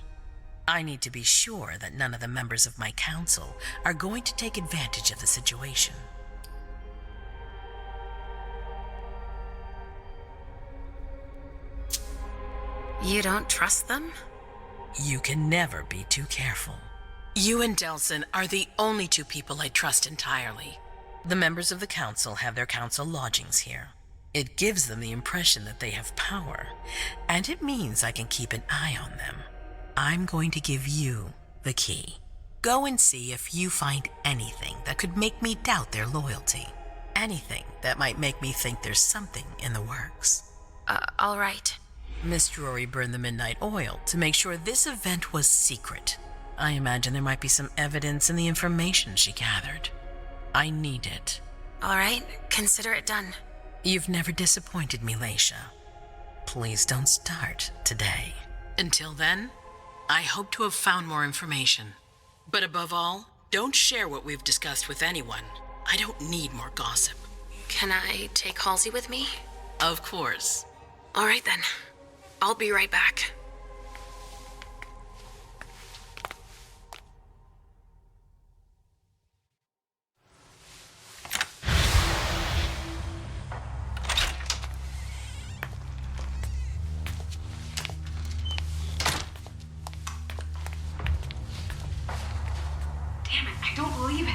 I need to be sure that none of the members of my council are going to take advantage of the situation. You don't trust them? You can never be too careful. You and Delson are the only two people I trust entirely. The members of the council have their council lodgings here. It gives them the impression that they have power, and it means I can keep an eye on them. I'm going to give you the key. Go and see if you find anything that could make me doubt their loyalty. Anything that might make me think there's something in the works. All right. Miss Drury burned the midnight oil to make sure this event was secret. I imagine there might be some evidence in the information she gathered. I need it. All right, consider it done. You've never disappointed me, Leisha. Please don't start today. Until then, I hope to have found more information. But above all, don't share what we've discussed with anyone. I don't need more gossip. Can I take Halsey with me? Of course. All right then. I'll be right back. Damn it, I don't believe it.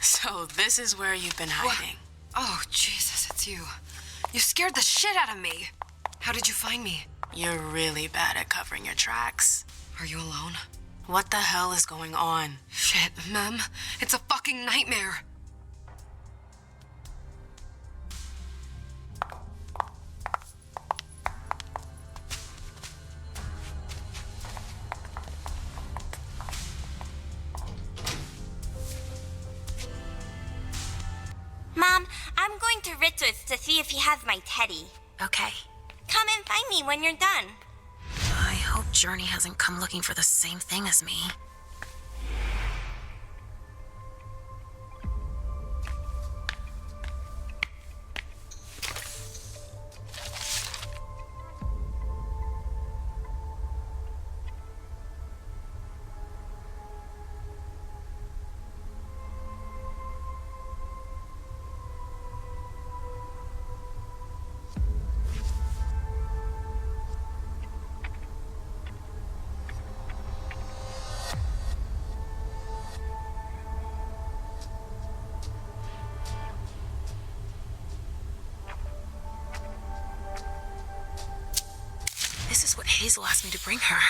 So this is where you've been hiding. Oh, Jesus, it's you. You scared the shit out of me. How did you find me? You're really bad at covering your tracks. Are you alone? What the hell is going on? Shit, Mem. It's a fucking nightmare. Mom, I'm going to Richard's to see if he has my teddy. Okay. Come and find me when you're done. I hope Journey hasn't come looking for the same thing as me. This is what Hazel asked me to bring her.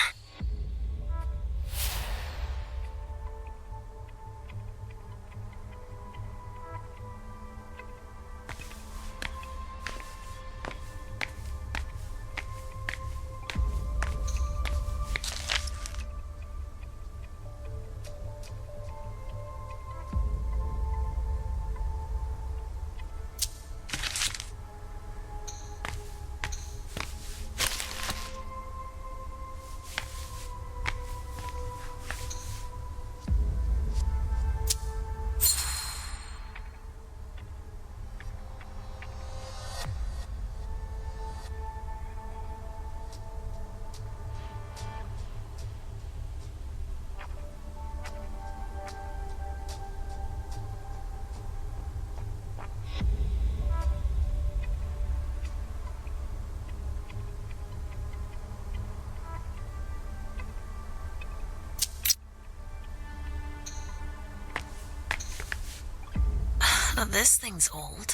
This thing's old.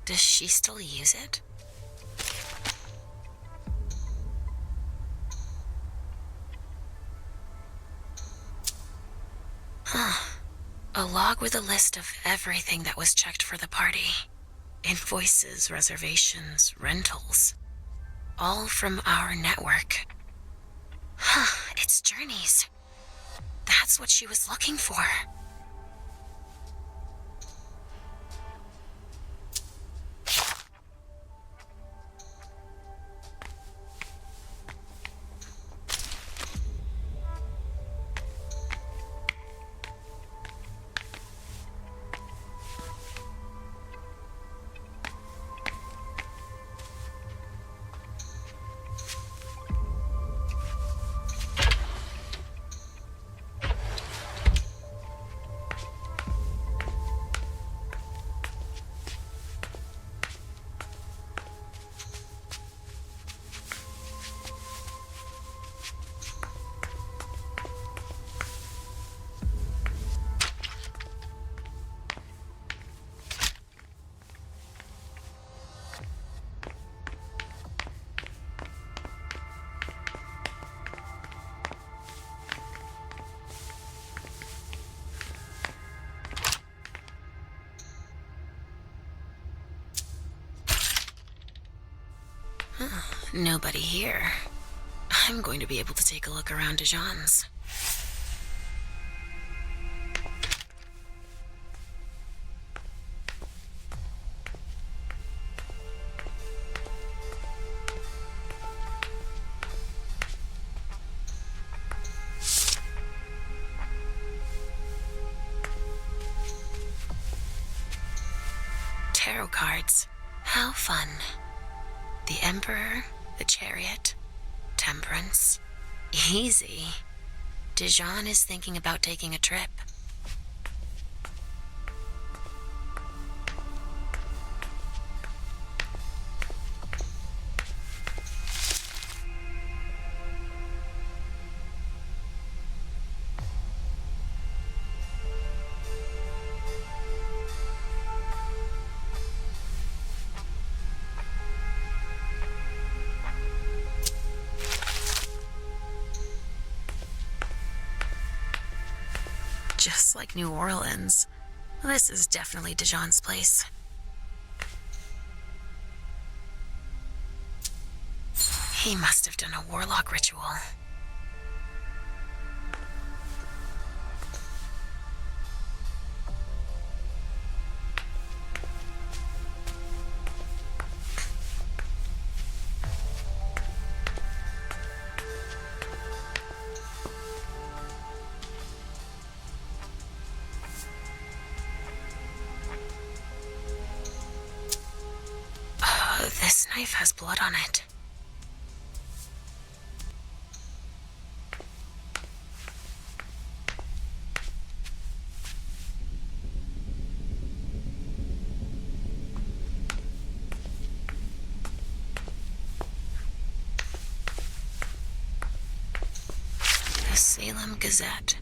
Does she still use it? A log with a list of everything that was checked for the party. Invoices, reservations, rentals. All from our network. It's journeys. That's what she was looking for. Nobody here. I'm going to be able to take a look around Dijon's. Tarot cards. How fun. The Emperor, the Chariot, Temperance. Easy. Dijon is thinking about taking a trip. Just like New Orleans. This is definitely Dijon's place. He must have done a warlock ritual. This knife has blood on it. The Salem Gazette.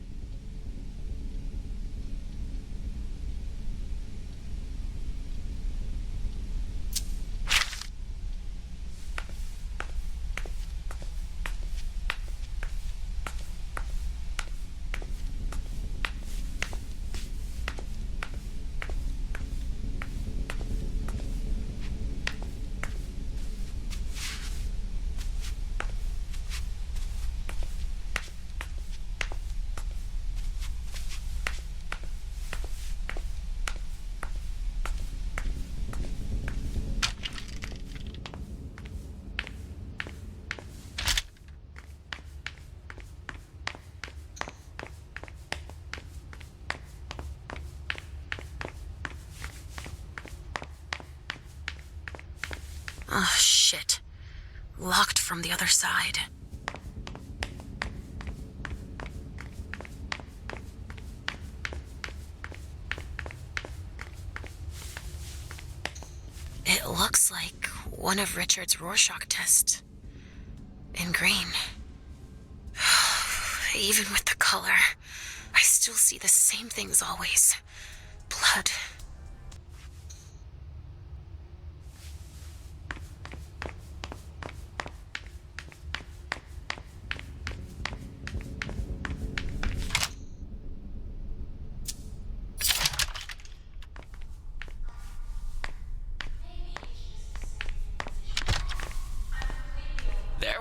Oh, shit. Locked from the other side. It looks like one of Richard's Rorschach tests. In green. Even with the color, I still see the same things always. Blood,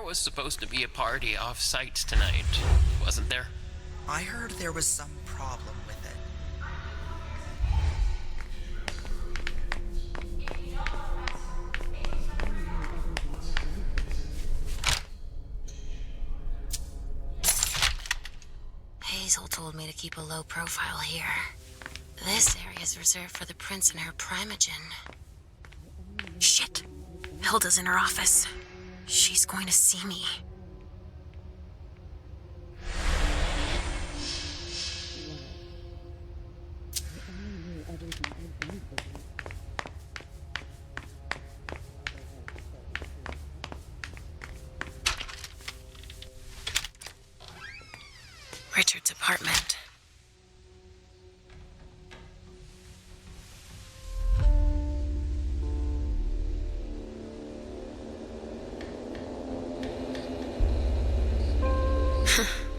was supposed to be a party off-site tonight, wasn't there? I heard there was some problem with it. Hazel told me to keep a low profile here. This area is reserved for the prince and her primogen. Shit. Hilda's in her office. She's going to see me. Richard's apartment.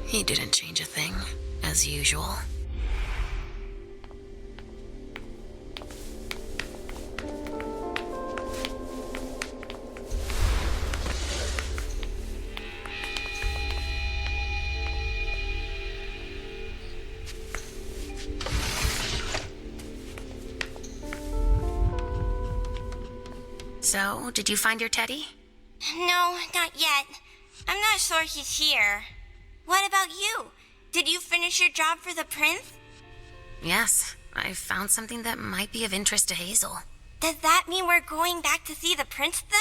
He didn't change a thing, as usual. So, did you find your teddy? No, not yet. I'm not sure he's here. What about you? Did you finish your job for the prince? Yes, I found something that might be of interest to Hazel. Does that mean we're going back to see the prince then?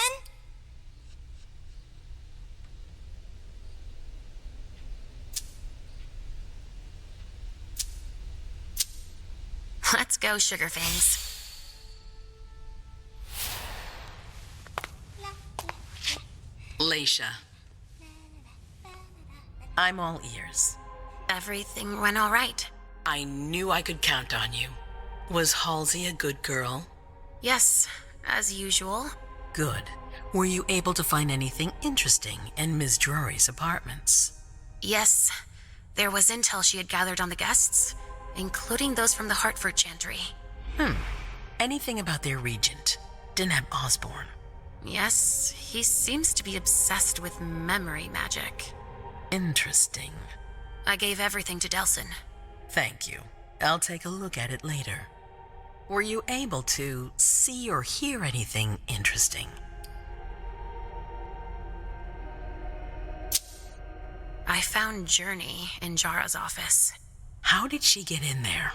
Let's go, Sugarfangs. Leisha. I'm all ears. Everything went all right. I knew I could count on you. Was Halsey a good girl? Yes, as usual. Good. Were you able to find anything interesting in Ms. Drury's apartments? Yes, there was intel she had gathered on the guests, including those from the Hartford Chantry. Anything about their regent, Deneb Osborne? Yes, he seems to be obsessed with memory magic. Interesting. I gave everything to Delson. Thank you. I'll take a look at it later. Were you able to see or hear anything interesting? I found Journey in Jara's office. How did she get in there?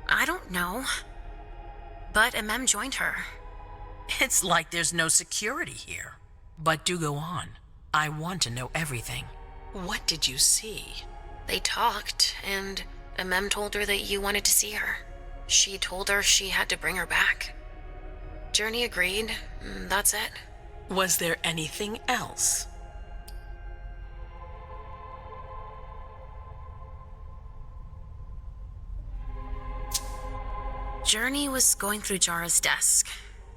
I don't know. But Mem joined her. It's like there's no security here. But do go on. I want to know everything. What did you see? They talked, and Mem told her that you wanted to see her. She told her she had to bring her back. Journey agreed. That's it. Was there anything else? Journey was going through Jara's desk.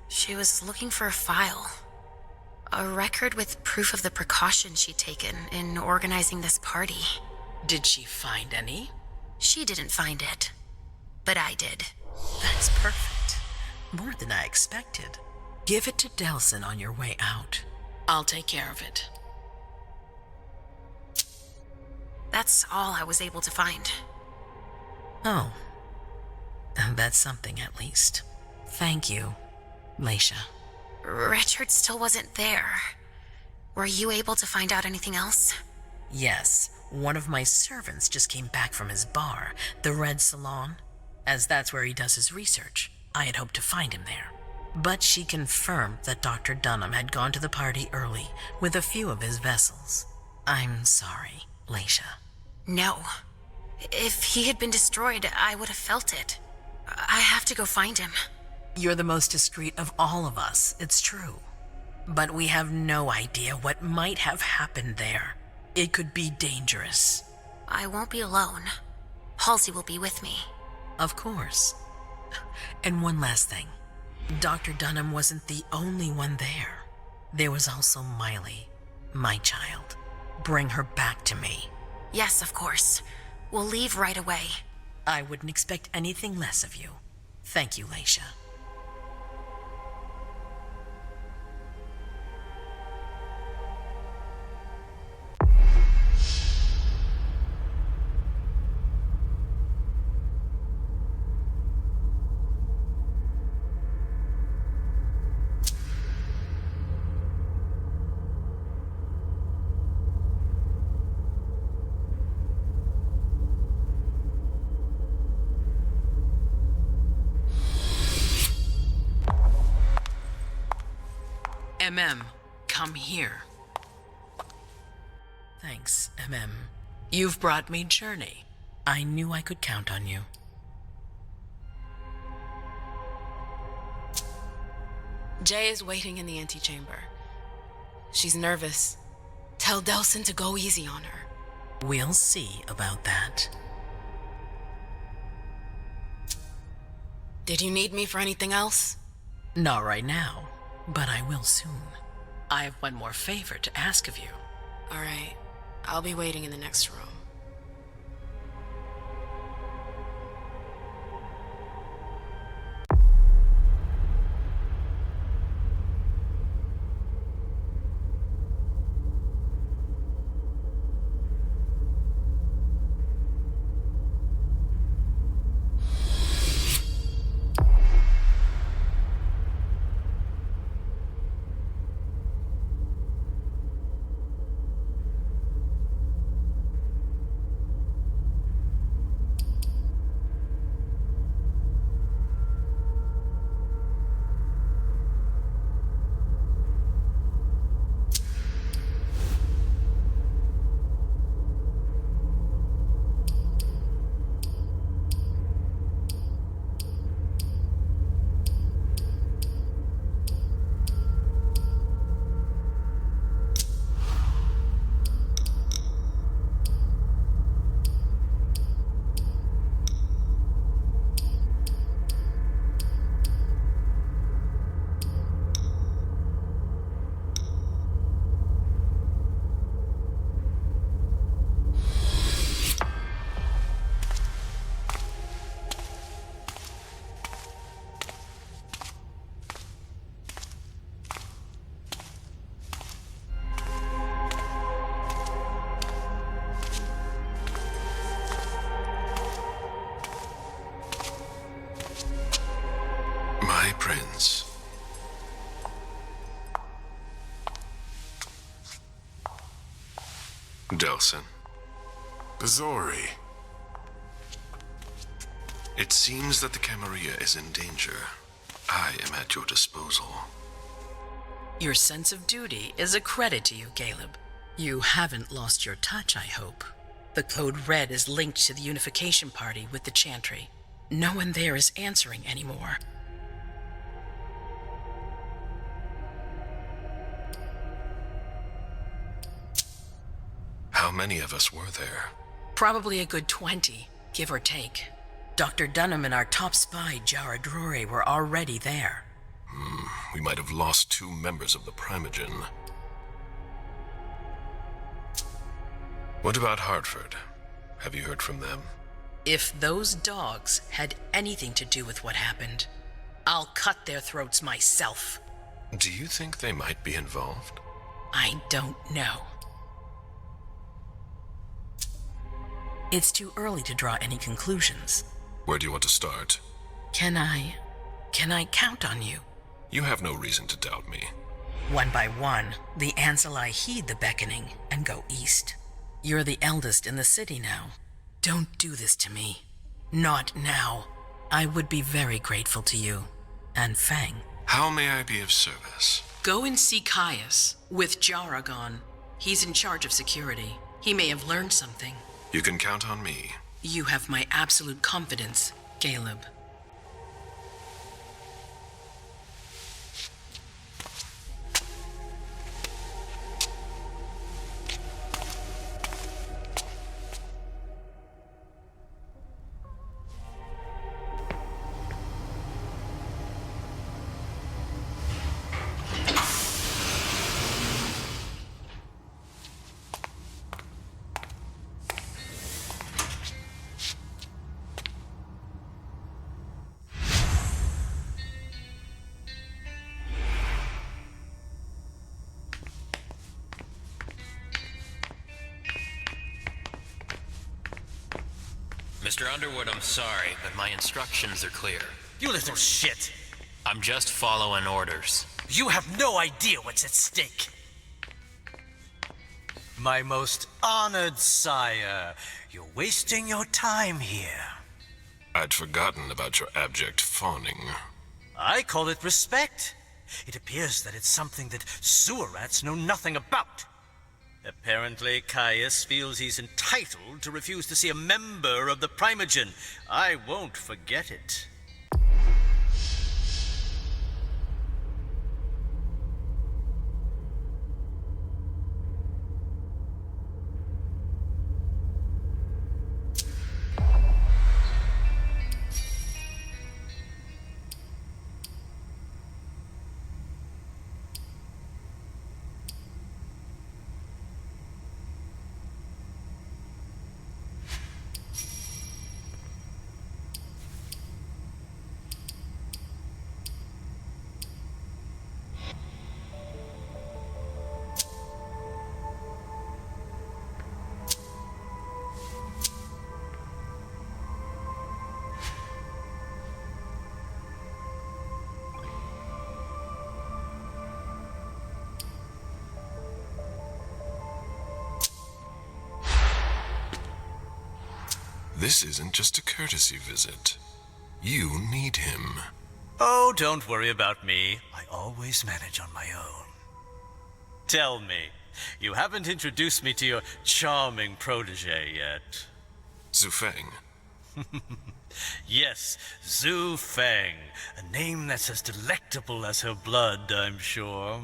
She was looking for a file. A record with proof of the precautions she'd taken in organizing this party. Did she find any? She didn't find it. But I did. That's perfect. More than I expected. Give it to Delson on your way out. I'll take care of it. That's all I was able to find. Oh. That's something at least. Thank you, Leisha. Richard still wasn't there. Were you able to find out anything else? Yes, one of my servants just came back from his bar, the Red Salon. As that's where he does his research, I had hoped to find him there. But she confirmed that Dr. Dunham had gone to the party early with a few of his vessels. I'm sorry, Leisha. No. If he had been destroyed, I would have felt it. I have to go find him. You're the most discreet of all of us, it's true. But we have no idea what might have happened there. It could be dangerous. I won't be alone. Halsey will be with me. Of course. And one last thing. Dr. Dunham wasn't the only one there. There was also Miley, my child. Bring her back to me. Yes, of course. We'll leave right away. I wouldn't expect anything less of you. Thank you, Leisha. Come here. Thanks, You've brought me journey. I knew I could count on you. Jay is waiting in the antechamber. She's nervous. Tell Delsin to go easy on her. We'll see about that. Did you need me for anything else? Not right now, but I will soon. I have one more favor to ask of you. All right. I'll be waiting in the next room. My prince. Delsin. Bazori. It seems that the Camarilla is in danger. I am at your disposal. Your sense of duty is a credit to you, Caleb. You haven't lost your touch, I hope. The Code Red is linked to the Unification Party with the Chantry. No one there is answering anymore. How many of us were there? Probably a good 20, give or take. Dr. Dunham and our top spy, Jara Drury, were already there. We might have lost 2 members of the Primogen. What about Hartford? Have you heard from them? If those dogs had anything to do with what happened, I'll cut their throats myself. Do you think they might be involved? I don't know. It's too early to draw any conclusions. Where do you want to start? Can I count on you? You have no reason to doubt me. One by one, the Anseli heed the beckoning and go east. You're the eldest in the city now. Don't do this to me. Not now. I would be very grateful to you. And Fang. How may I be of service? Go and see Caius with Jara gone. He's in charge of security. He may have learned something. You can count on me. You have my absolute confidence, Caleb. Mr. Underwood, I'm sorry, but my instructions are clear. You little shit! I'm just following orders. You have no idea what's at stake. My most honored sire, you're wasting your time here. I'd forgotten about your abject fawning. I call it respect. It appears that it's something that sewer rats know nothing about. Apparently, Caius feels he's entitled to refuse to see a member of the Primogen. I won't forget it. This isn't just a courtesy visit. You need him. Oh, don't worry about me. I always manage on my own. Tell me, you haven't introduced me to your charming protege yet. Zhu Feng. Yes, Zhu Feng. A name that's as delectable as her blood, I'm sure.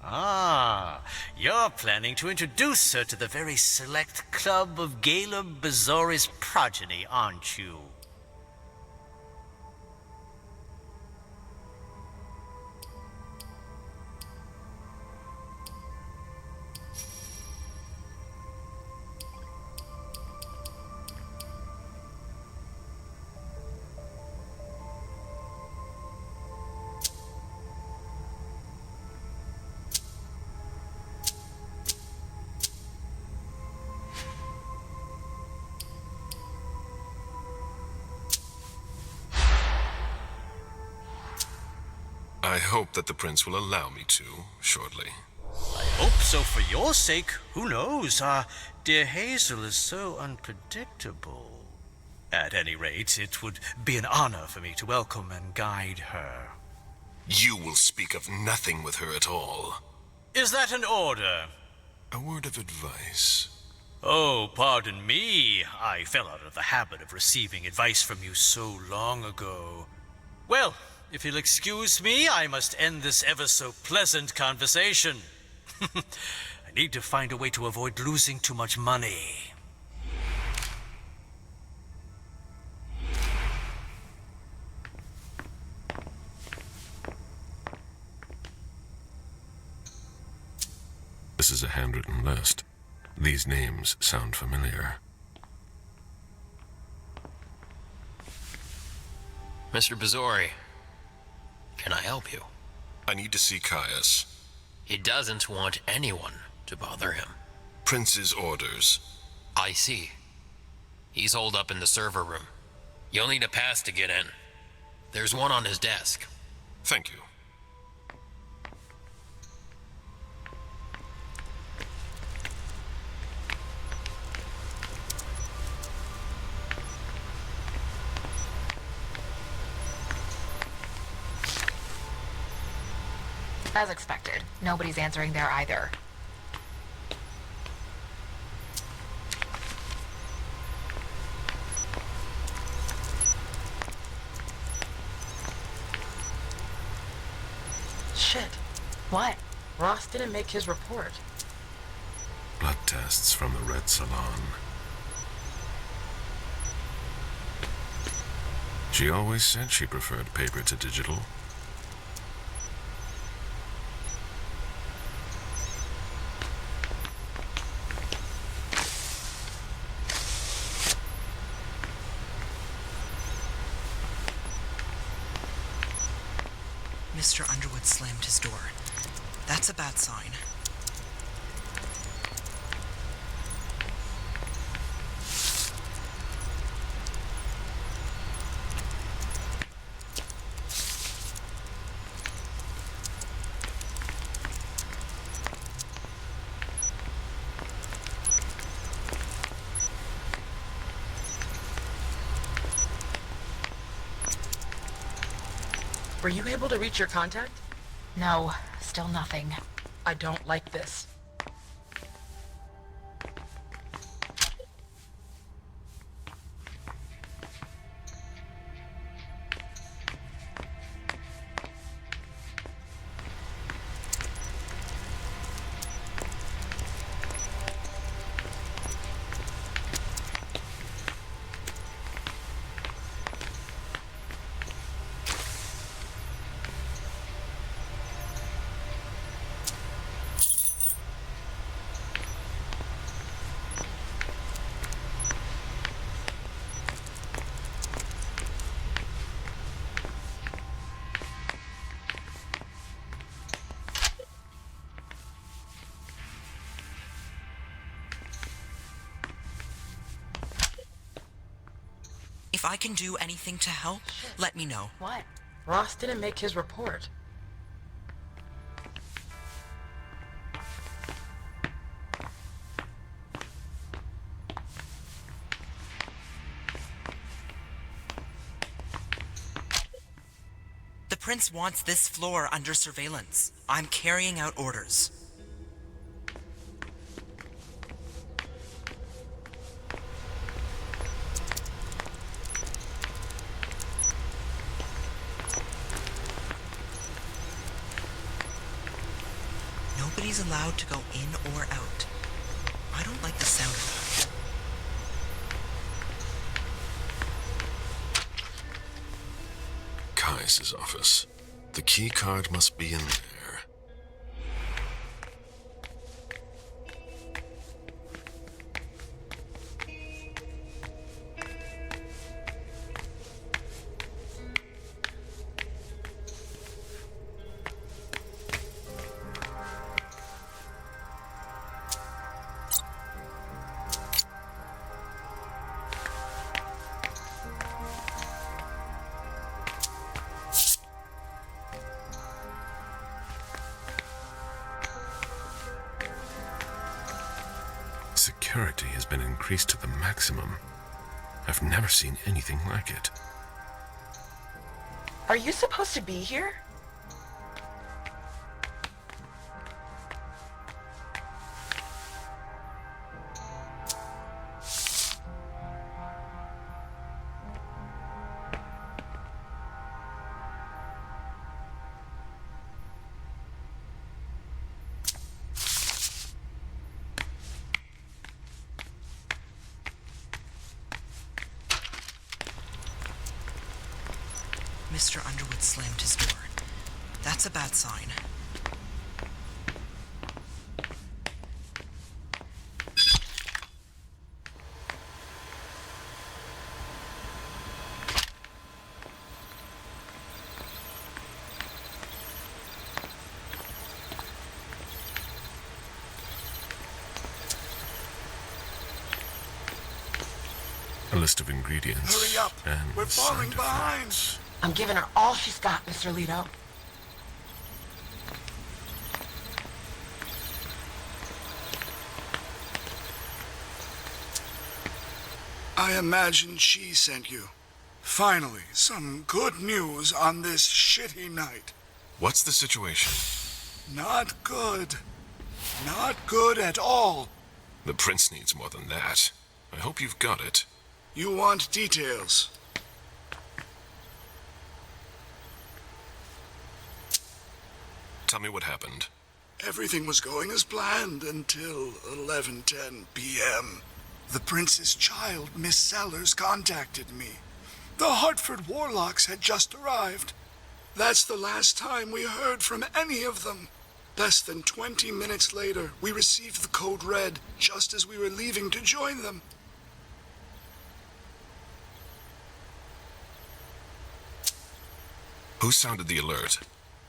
Ah, you're planning to introduce her to the very select club of Gala Bazori's progeny, aren't you? I hope that the prince will allow me to, shortly. I hope so for your sake. Who knows? Dear Hazel is so unpredictable. At any rate, it would be an honor for me to welcome and guide her. You will speak of nothing with her at all. Is that an order? A word of advice. Oh, pardon me. I fell out of the habit of receiving advice from you so long ago. Well, if you'll excuse me, I must end this ever so pleasant conversation. I need to find a way to avoid losing too much money. This is a handwritten list. These names sound familiar. Mr. Bazori, can I help you? I need to see Caius. He doesn't want anyone to bother him. Prince's orders. I see. He's holed up in the server room. You'll need a pass to get in. There's one on his desk. Thank you. As expected, nobody's answering there either. Shit. What? Ross didn't make his report. Blood tests from the Red Salon. She always said she preferred paper to digital. Mr. Underwood slammed his door. That's a bad sign. Were you able to reach your contact? No, still nothing. I don't like this. If I can do anything to help, let me know. What? Ross didn't make his report. The prince wants this floor under surveillance. I'm carrying out orders. Nobody's allowed to go in or out. I don't like the sound of that. Kai's office. The key card must be in there. Security has been increased to the maximum. I've never seen anything like it. Are you supposed to be here? Mr. Underwood slammed his door. That's a bad sign. A list of ingredients. Hurry up! And We're falling side behind! effects. I'm giving her all she's got, Mr. Leto. I imagine she sent you. Finally, some good news on this shitty night. What's the situation? Not good. Not good at all. The prince needs more than that. I hope you've got it. You want details. Tell me what happened. Everything was going as planned until 11:10 p.m. The prince's child, Miss Sellers, contacted me. The Hartford Warlocks had just arrived. That's the last time we heard from any of them. Less than 20 minutes later, we received the code red just as we were leaving to join them. Who sounded the alert?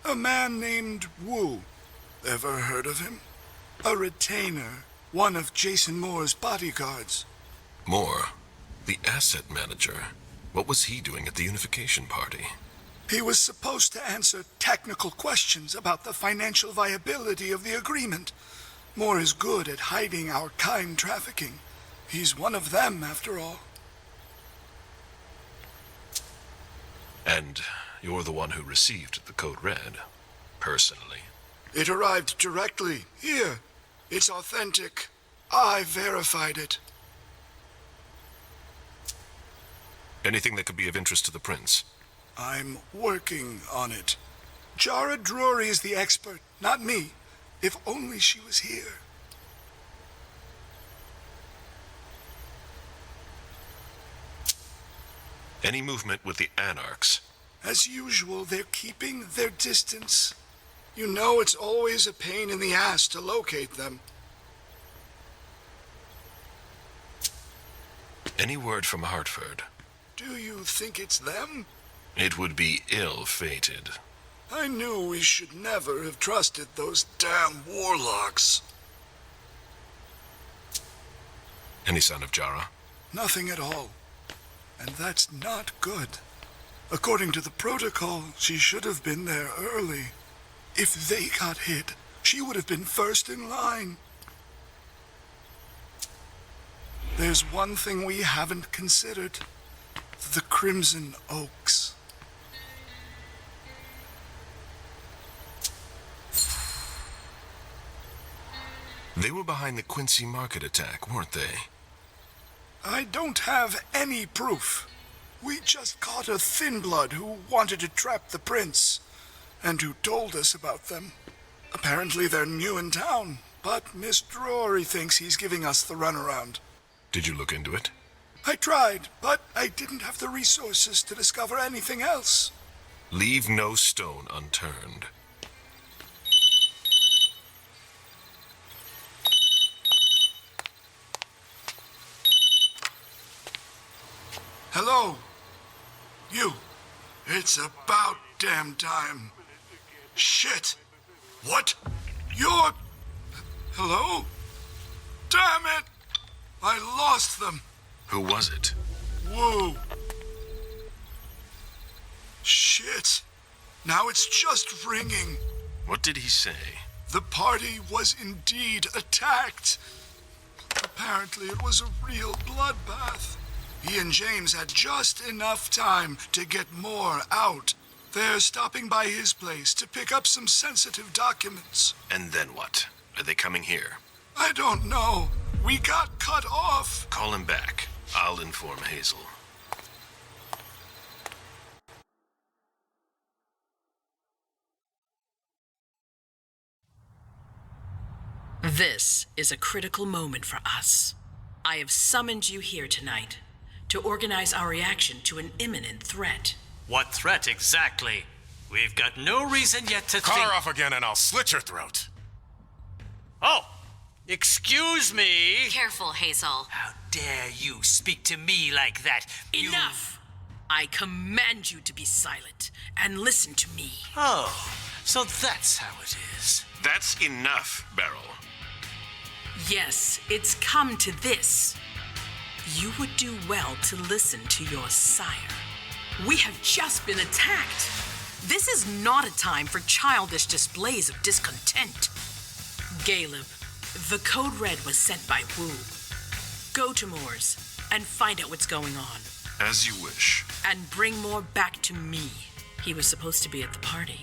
A man named Wu. Ever heard of him? A retainer, one of Jason Moore's bodyguards. Moore, the asset manager. What was he doing at the unification party? He was supposed to answer technical questions about the financial viability of the agreement. Moore is good at hiding our kind trafficking. He's one of them, after all. And you're the one who received the code red. Personally. It arrived directly. Here. It's authentic. I verified it. Anything that could be of interest to the prince? I'm working on it. Jara Drury is the expert, not me. If only she was here. Any movement with the Anarchs? As usual, they're keeping their distance. You know it's always a pain in the ass to locate them. Any word from Hartford? Do you think it's them? It would be ill-fated. I knew we should never have trusted those damn warlocks. Any sign of Jara? Nothing at all. And that's not good. According to the protocol, she should have been there early. If they got hit, she would have been first in line. There's one thing we haven't considered. The Crimson Oaks. They were behind the Quincy Market attack, weren't they? I don't have any proof. We just caught a thin blood who wanted to trap the prince, and who told us about them. Apparently they're new in town, but Miss Drury thinks he's giving us the runaround. Did you look into it? I tried, but I didn't have the resources to discover anything else. Leave no stone unturned. Hello? You. It's about damn time. Shit. What? You're... Hello? Damn it! I lost them. Who was it? Whoa. Shit. Now it's just ringing. What did he say? The party was indeed attacked. Apparently it was a real bloodbath. He and James had just enough time to get more out. They're stopping by his place to pick up some sensitive documents. And then what? Are they coming here? I don't know. We got cut off. Call him back. I'll inform Hazel. This is a critical moment for us. I have summoned you here tonight to organize our reaction to an imminent threat. What threat exactly? We've got no reason yet to Cut think... her off again and I'll slit your throat. Oh! Excuse me! Careful, Hazel. How dare you speak to me like that? Enough! I command you to be silent and listen to me. Oh, so that's how it is. That's enough, Beryl. Yes, it's come to this. You would do well to listen to your sire. We have just been attacked. This is not a time for childish displays of discontent. Caleb, the code red was sent by Wu. Go to Moore's and find out what's going on. As you wish. And bring Moore back to me. He was supposed to be at the party.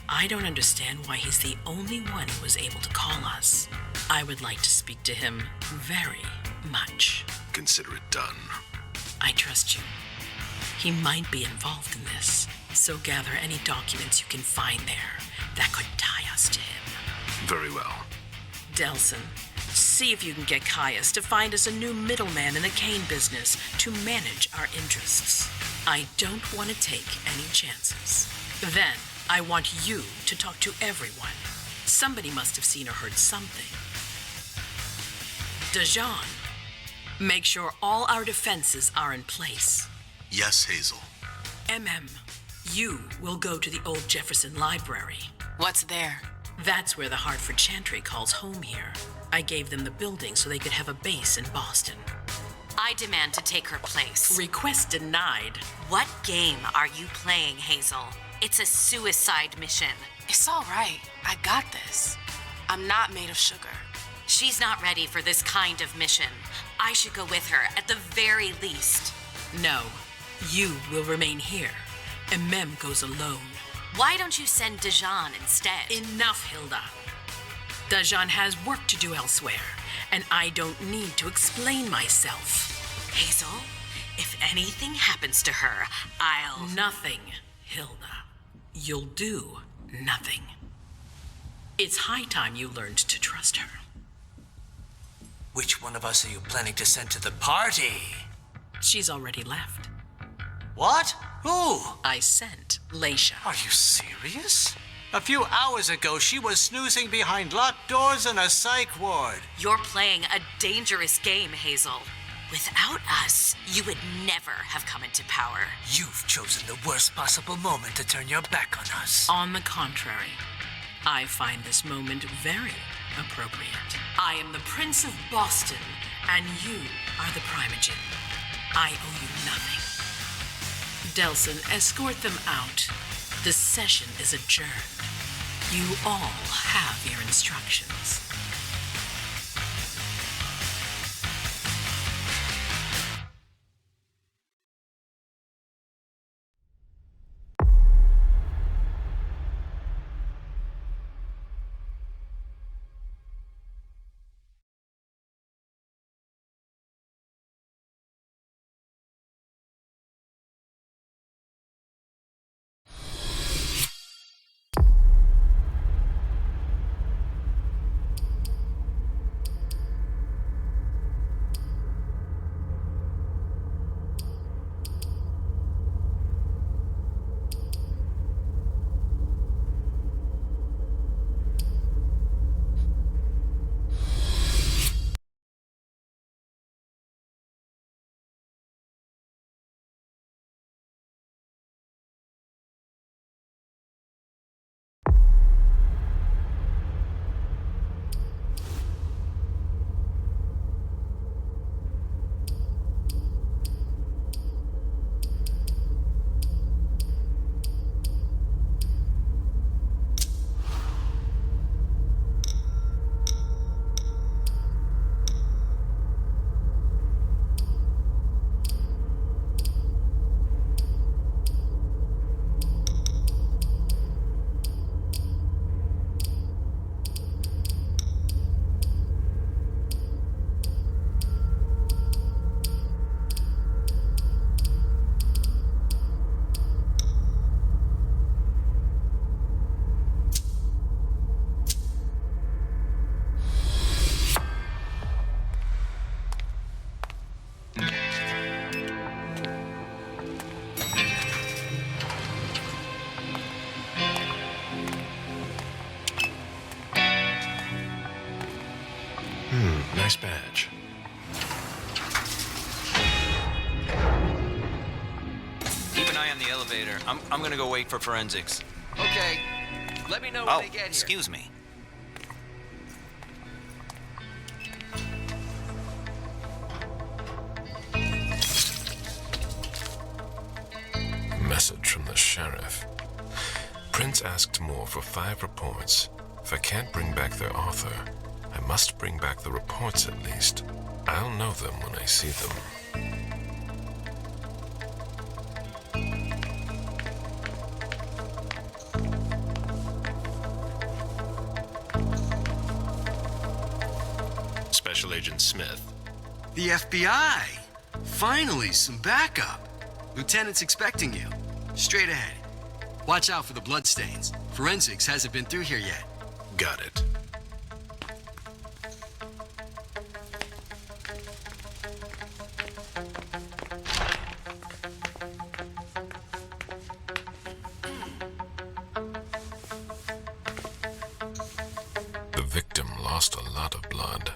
I don't understand why he's the only one who was able to call us. I would like to speak to him very much. Consider it done. I trust you. He might be involved in this, so gather any documents you can find there that could tie us to him. Very well. Delson, see if you can get Caius to find us a new middleman in the cane business to manage our interests. I don't want to take any chances. Then, I want you to talk to everyone. Somebody must have seen or heard something. Dejan, make sure all our defenses are in place. Yes, Hazel. You will go to the old Jefferson Library. What's there? That's where the Hartford Chantry calls home here. I gave them the building so they could have a base in Boston. I demand to take her place. Request denied. What game are you playing, Hazel? It's a suicide mission. It's all right. I got this. I'm not made of sugar. She's not ready for this kind of mission. I should go with her, at the very least. No, you will remain here. Mem goes alone. Why don't you send Dijon instead? Enough, Hilda. Dijon has work to do elsewhere, and I don't need to explain myself. Hazel, if anything happens to her, I'll... Nothing, Hilda. You'll do nothing. It's high time you learned to trust her. Which one of us are you planning to send to the party? She's already left. What? Who? I sent Leisha. Are you serious? A few hours ago, she was snoozing behind locked doors in a psych ward. You're playing a dangerous game, Hazel. Without us, you would never have come into power. You've chosen the worst possible moment to turn your back on us. On the contrary, I find this moment very appropriate. I am the Prince of Boston, and you are the Primogen. I owe you nothing. Delson, escort them out. The session is adjourned. You all have your instructions. Nice badge. Keep an eye on the elevator. I'm gonna go wait for forensics. Okay. Let me know when they get here. Excuse me. Message from the sheriff. Prince asked more for 5 reports. If I can't bring back their author, I must bring back the reports at least. I'll know them when I see them. Special Agent Smith. The FBI! Finally, some backup. Lieutenant's expecting you. Straight ahead. Watch out for the bloodstains. Forensics hasn't been through here yet. Got it. The victim lost a lot of blood.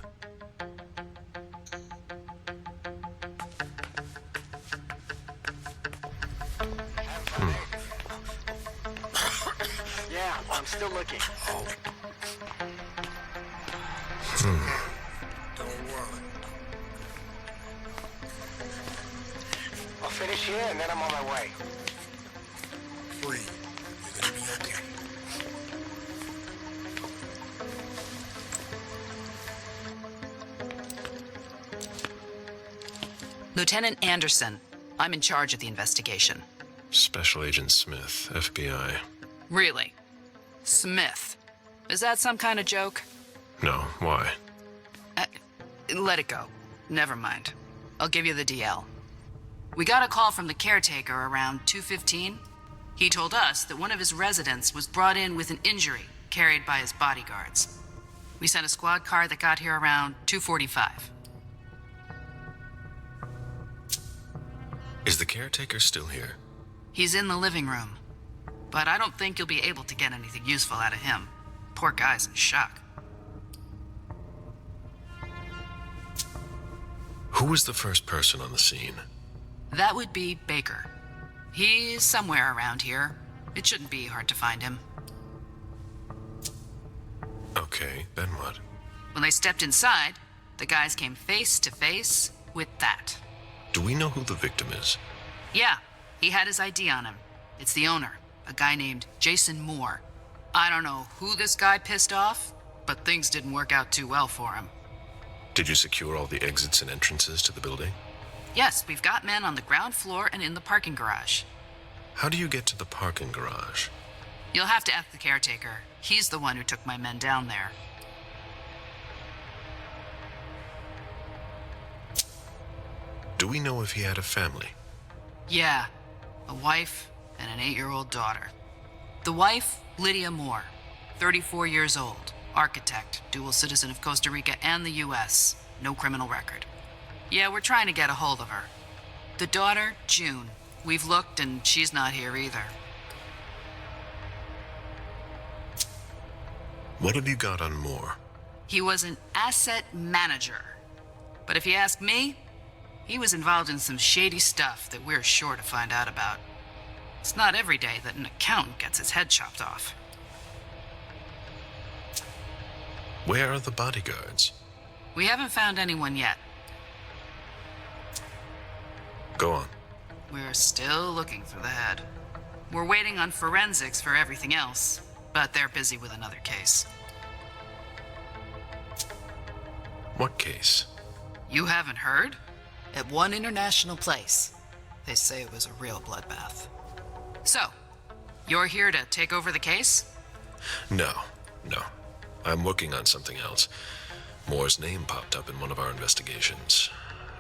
Yeah, I'm still looking. Don't worry. I'll finish here and then I'm on my way. Free. You're gonna be okay. Lieutenant Anderson, I'm in charge of the investigation. Special Agent Smith, FBI. Really? Smith. Is that some kind of joke? No, why? Let it go. Never mind. I'll give you the DL. We got a call from the caretaker around 2:15. He told us that one of his residents was brought in with an injury carried by his bodyguards. We sent a squad car that got here around 2:45. Is the caretaker still here? He's in the living room, but I don't think you'll be able to get anything useful out of him. Poor guy's in shock. Who was the first person on the scene? That would be Baker. He's somewhere around here. It shouldn't be hard to find him. Okay, then what? When they stepped inside, the guys came face to face with that. Do we know who the victim is? Yeah, he had his ID on him. It's the owner, a guy named Jason Moore. I don't know who this guy pissed off, but things didn't work out too well for him. Did you secure all the exits and entrances to the building? Yes, we've got men on the ground floor and in the parking garage. How do you get to the parking garage? You'll have to ask the caretaker. He's the one who took my men down there. Do we know if he had a family? Yeah, a wife and an 8-year-old daughter. The wife, Lydia Moore, 34 years old, architect, dual citizen of Costa Rica and the US, no criminal record. Yeah, we're trying to get a hold of her. The daughter, June. We've looked and she's not here either. What have you got on Moore? He was an asset manager. But if you ask me, he was involved in some shady stuff that we're sure to find out about. It's not every day that an accountant gets his head chopped off. Where are the bodyguards? We haven't found anyone yet. Go on. We're still looking for the head. We're waiting on forensics for everything else, but they're busy with another case. What case? You haven't heard? At one international place. They say it was a real bloodbath. So, you're here to take over the case? No. I'm working on something else. Moore's name popped up in one of our investigations,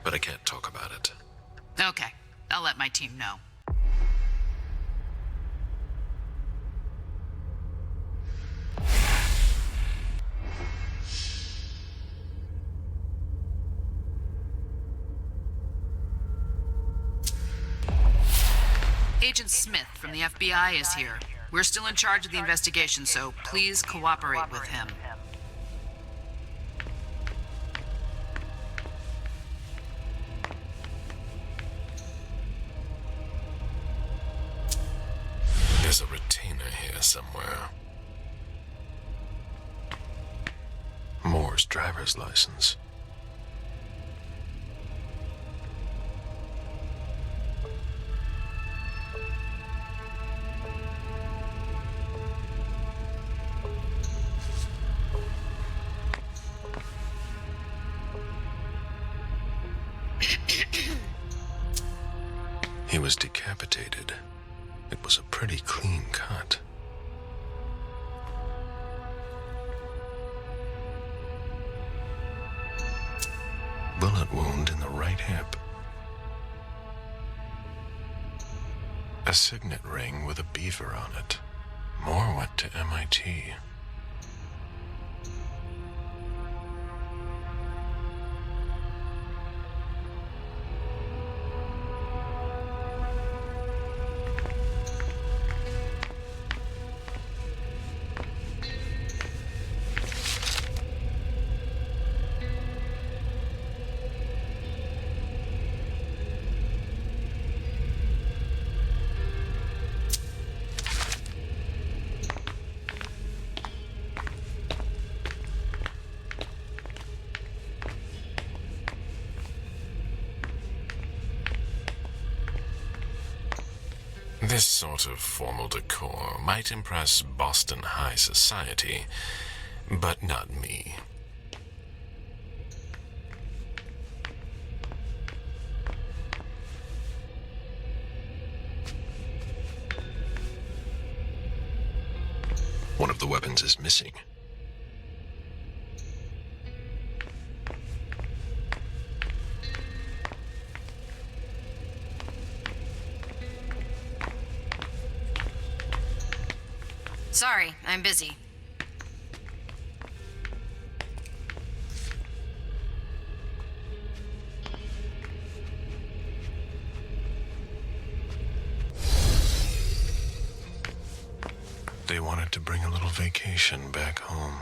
but I can't talk about it. Okay, I'll let my team know. Agent Smith from the FBI is here. We're still in charge of the investigation, so please cooperate with him. There's a retainer here somewhere. Moore's driver's license. He was decapitated. It was a pretty clean cut. Bullet wound in the right hip. A signet ring with a beaver on it. Moore went to MIT. This sort of formal decor might impress Boston high society, but not me. the weapons is missing. Sorry, I'm busy. They wanted to bring a little vacation back home.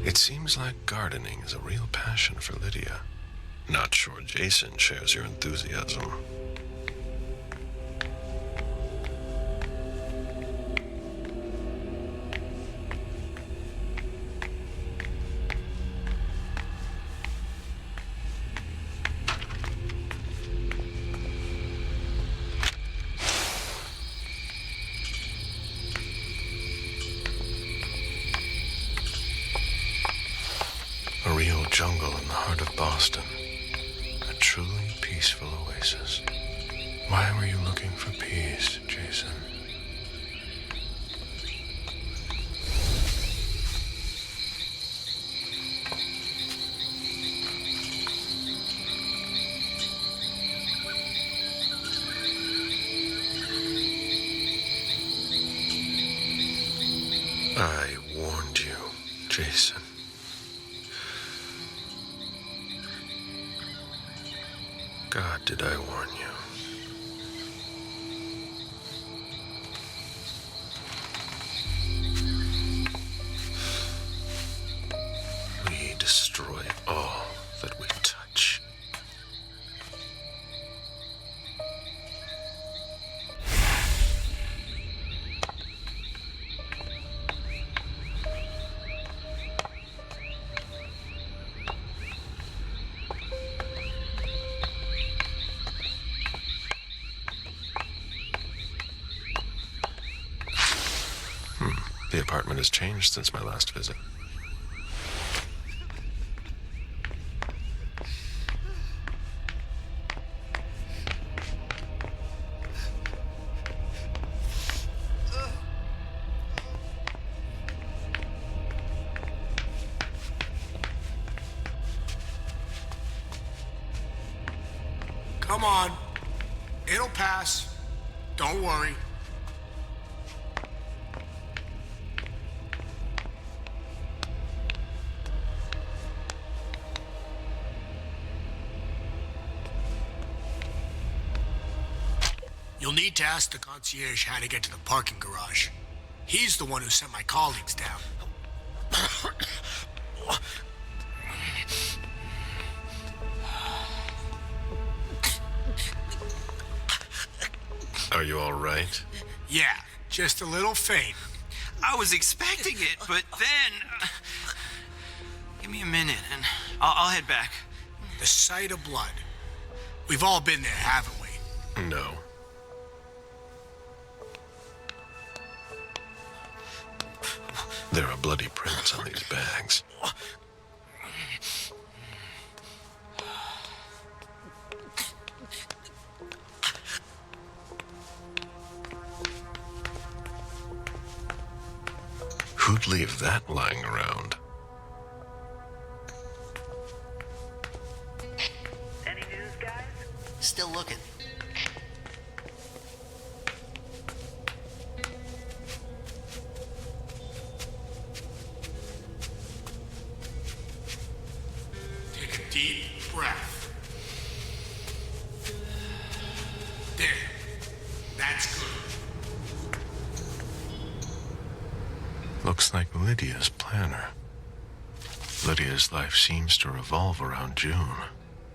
It seems like gardening is a real passion for Lydia. Not sure Jason shares your enthusiasm. A real jungle in the heart of Boston. A truly peaceful oasis. Why were you looking for peace, Jason? I warned you, Jason. God, did I warn you? We destroy all that we touch. The apartment has changed since my last visit. Come on. It'll pass. Don't worry. You'll need to ask the concierge how to get to the parking garage. He's the one who sent my colleagues down. Are you all right? Yeah, just a little faint. I was expecting it, but then... give me a minute, and I'll head back. The sight of blood. We've all been there, haven't we? No. There are bloody prints on these bags. Who'd leave that lying around? Any news, guys? Still looking. Take a deep breath. There. That's good. Looks like Lydia's planner. Lydia's life seems to revolve around June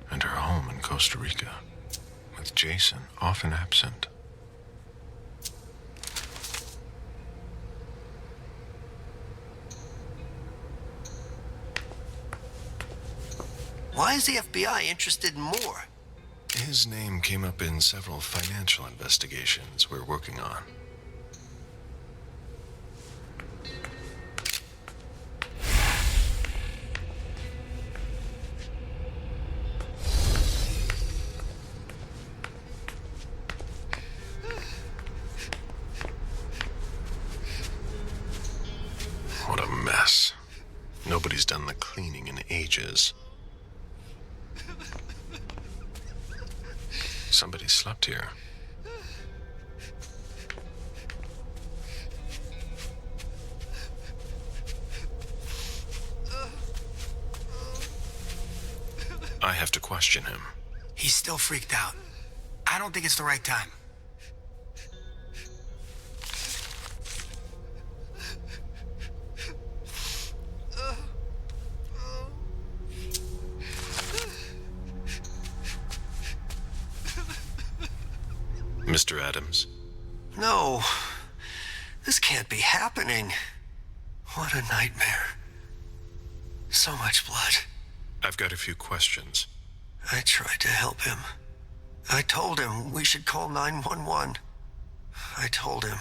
and her home in Costa Rica. with Jason often absent. Why is the FBI interested in Moore? His name came up in several financial investigations we're working on. What a mess. Nobody's done the cleaning in ages. Somebody slept here. I have to question him. He's still freaked out. I don't think it's the right time. Mr. Adams? No. This can't be happening. What a nightmare. So much blood. I've got a few questions. I tried to help him. I told him we should call 911. I told him.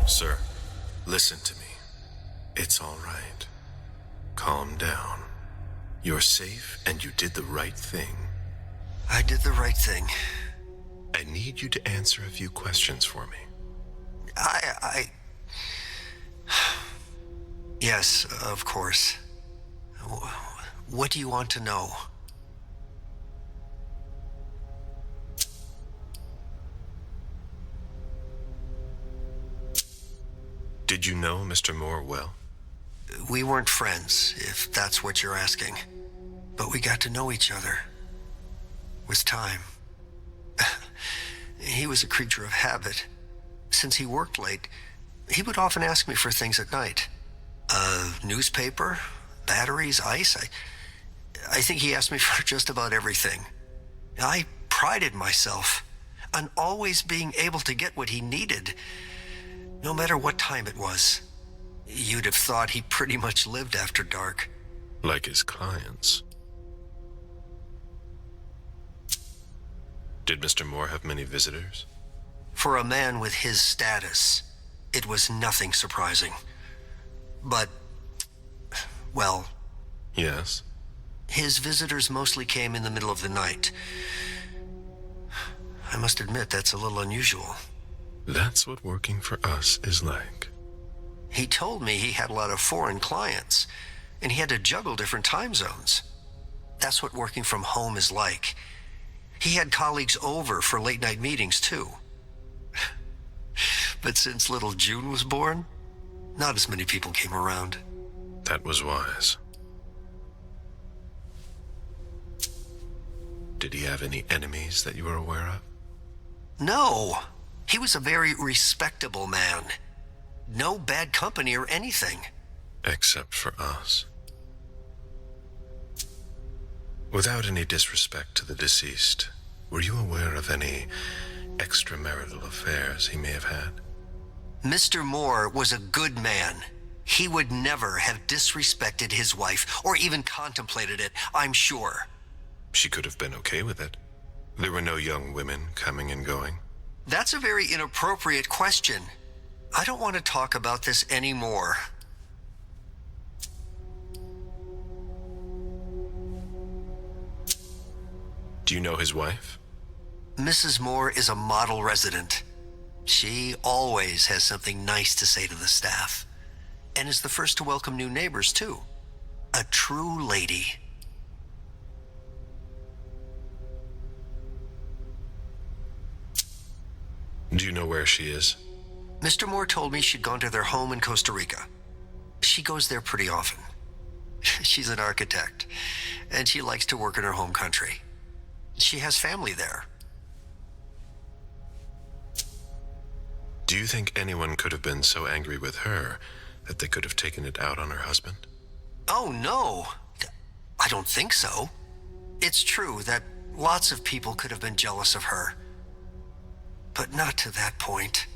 Sir, listen to me. It's all right. Calm down. You're safe and you did the right thing. I did the right thing. I need you to answer a few questions for me. Yes, of course. What do you want to know? Did you know Mr. Moore well? We weren't friends, if that's what you're asking. But we got to know each other. With time. He was a creature of habit. Since he worked late, he would often ask me for things at night. A newspaper, batteries, ice. I think he asked me for just about everything. I prided myself on always being able to get what he needed, no matter what time it was. You'd have thought he pretty much lived after dark. Like his clients. Did Mr. Moore have many visitors? For a man with his status, it was nothing surprising. But, well... Yes? His visitors mostly came in the middle of the night. I must admit, that's a little unusual. That's what working for us is like. He told me he had a lot of foreign clients, and he had to juggle different time zones. That's what working from home is like. He had colleagues over for late-night meetings, too. But since little June was born, not as many people came around. That was wise. Did he have any enemies that you were aware of? No. He was a very respectable man. No bad company or anything. Except for us. Without any disrespect to the deceased, were you aware of any extramarital affairs he may have had? Mr. Moore was a good man. He would never have disrespected his wife or even contemplated it, I'm sure. She could have been okay with it. There were no young women coming and going. That's a very inappropriate question. I don't want to talk about this anymore. Do you know his wife? Mrs. Moore is a model resident. She always has something nice to say to the staff, and is the first to welcome new neighbors, too. A true lady. Do you know where she is? Mr. Moore told me she'd gone to their home in Costa Rica. She goes there pretty often. She's an architect, and she likes to work in her home country. She has family there. Do you think anyone could have been so angry with her that they could have taken it out on her husband? Oh, no. I don't think so. It's true that lots of people could have been jealous of her. But not to that point.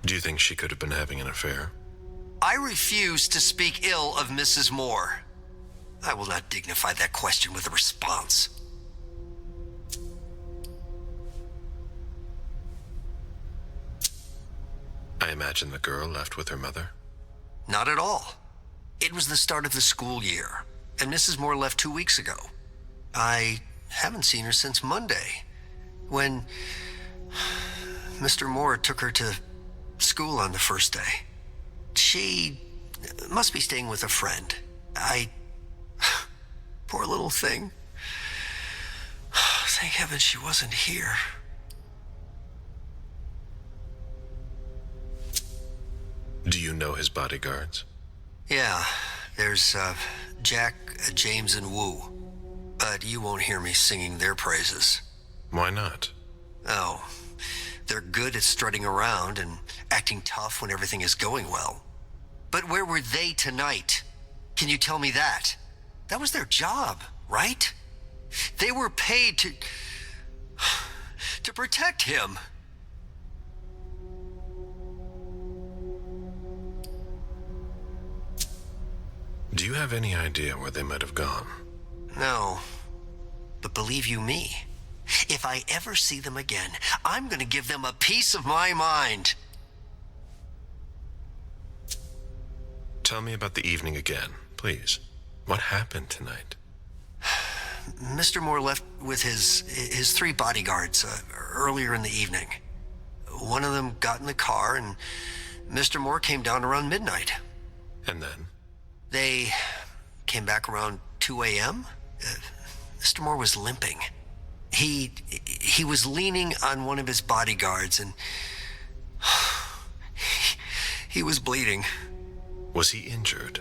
Do you think she could have been having an affair? I refuse to speak ill of Mrs. Moore. I will not dignify that question with a response. I imagine the girl left with her mother. Not at all. It was the start of the school year, and Mrs. Moore left 2 weeks ago. I haven't seen her since Monday, when Mr. Moore took her to school on the first day. She must be staying with a friend. Poor little thing. Thank heaven she wasn't here. Do you know his bodyguards? Yeah, there's Jack, James, and Wu. But you won't hear me singing their praises. Why not? Oh, they're good at strutting around and acting tough when everything is going well. But where were they tonight? Can you tell me that? That was their job, right? They were paid to protect him. Do you have any idea where they might have gone? No. But believe you me, if I ever see them again, I'm gonna give them a piece of my mind. Tell me about the evening again, please. What happened tonight? Mr. Moore left with his 3 bodyguards earlier in the evening. One of them got in the car, and Mr. Moore came down around midnight. And then? They came back around 2 a.m. Mr. Moore was limping. He was leaning on one of his bodyguards, and he was bleeding. Was he injured?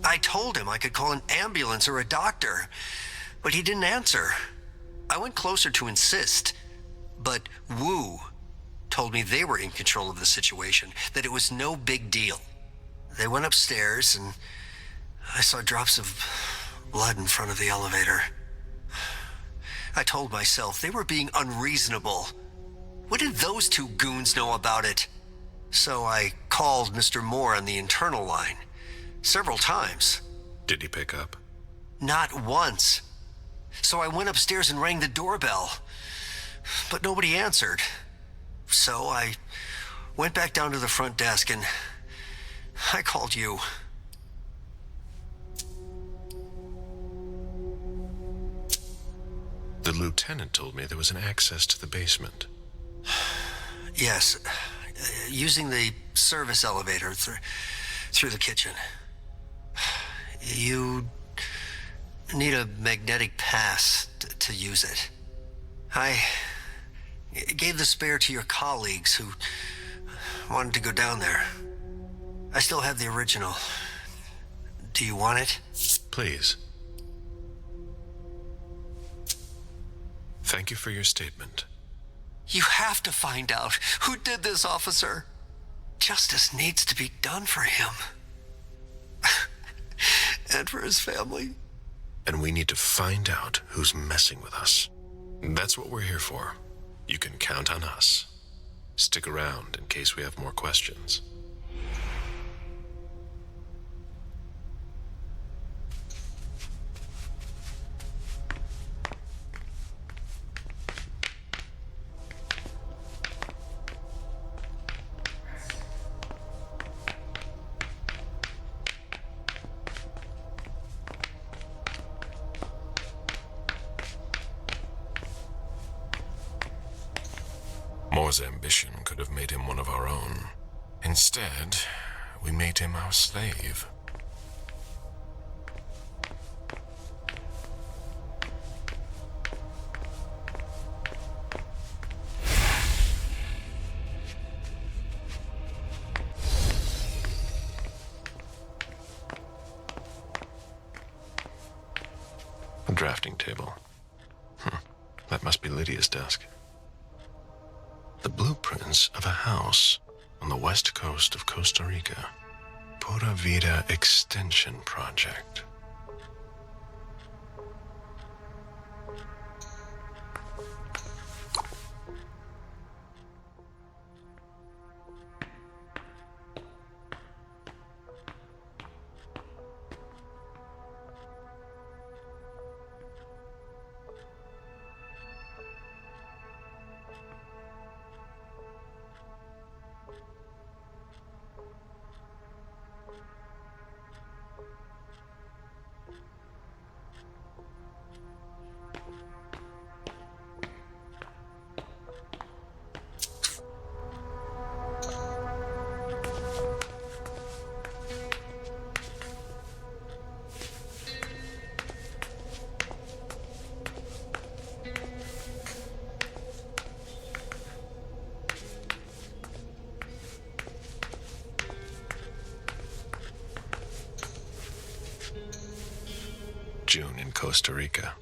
I told him I could call an ambulance or a doctor, but he didn't answer. I went closer to insist, but Wu told me they were in control of the situation, that it was no big deal. They went upstairs, and I saw drops of blood in front of the elevator. I told myself they were being unreasonable. What did those 2 goons know about it? So I called Mr. Moore on the internal line several times. Did he pick up? Not once. So I went upstairs and rang the doorbell, but nobody answered. So I went back down to the front desk, and I called you. The lieutenant told me there was an access to the basement. Yes, using the service elevator through the kitchen. You need a magnetic pass to use it. I gave the spare to your colleagues who wanted to go down there. I still have the original. Do you want it? Please. Thank you for your statement. You have to find out who did this, officer. Justice needs to be done for him. And for his family. And we need to find out who's messing with us. That's what we're here for. You can count on us. Stick around in case we have more questions. Moore's ambition could have made him one of our own. Instead, we made him our slave. A drafting table. That must be Lydia's desk. The blueprints of a house on the west coast of Costa Rica. Pura Vida Extension Project. June in Costa Rica.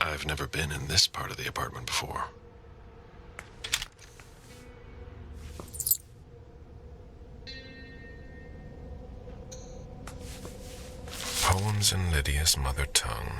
I've never been in this part of the apartment before. Poems in Lydia's mother tongue.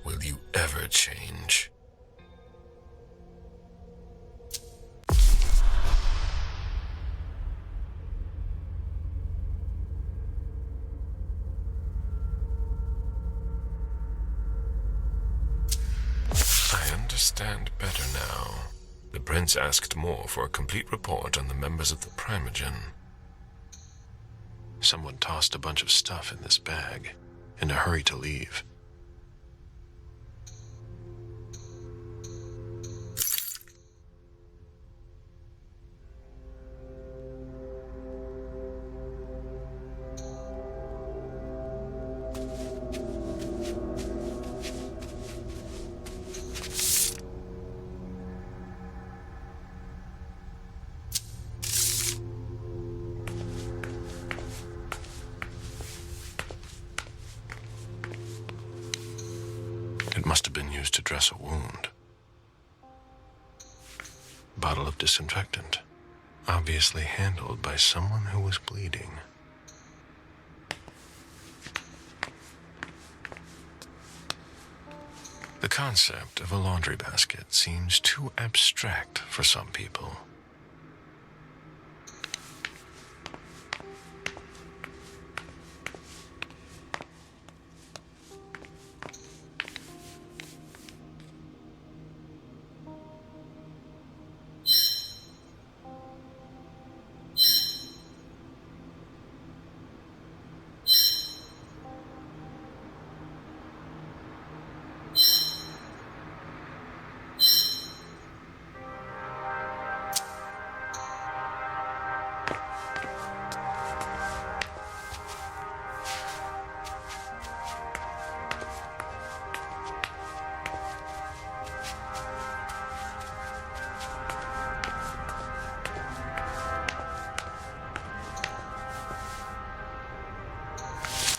Will you ever change? I understand better now. The prince asked more for a complete report on the members of the Primogen. Someone tossed a bunch of stuff in this bag, in a hurry to leave. It must have been used to dress a wound. Bottle of disinfectant, obviously handled by someone who was bleeding. The concept of a laundry basket seems too abstract for some people.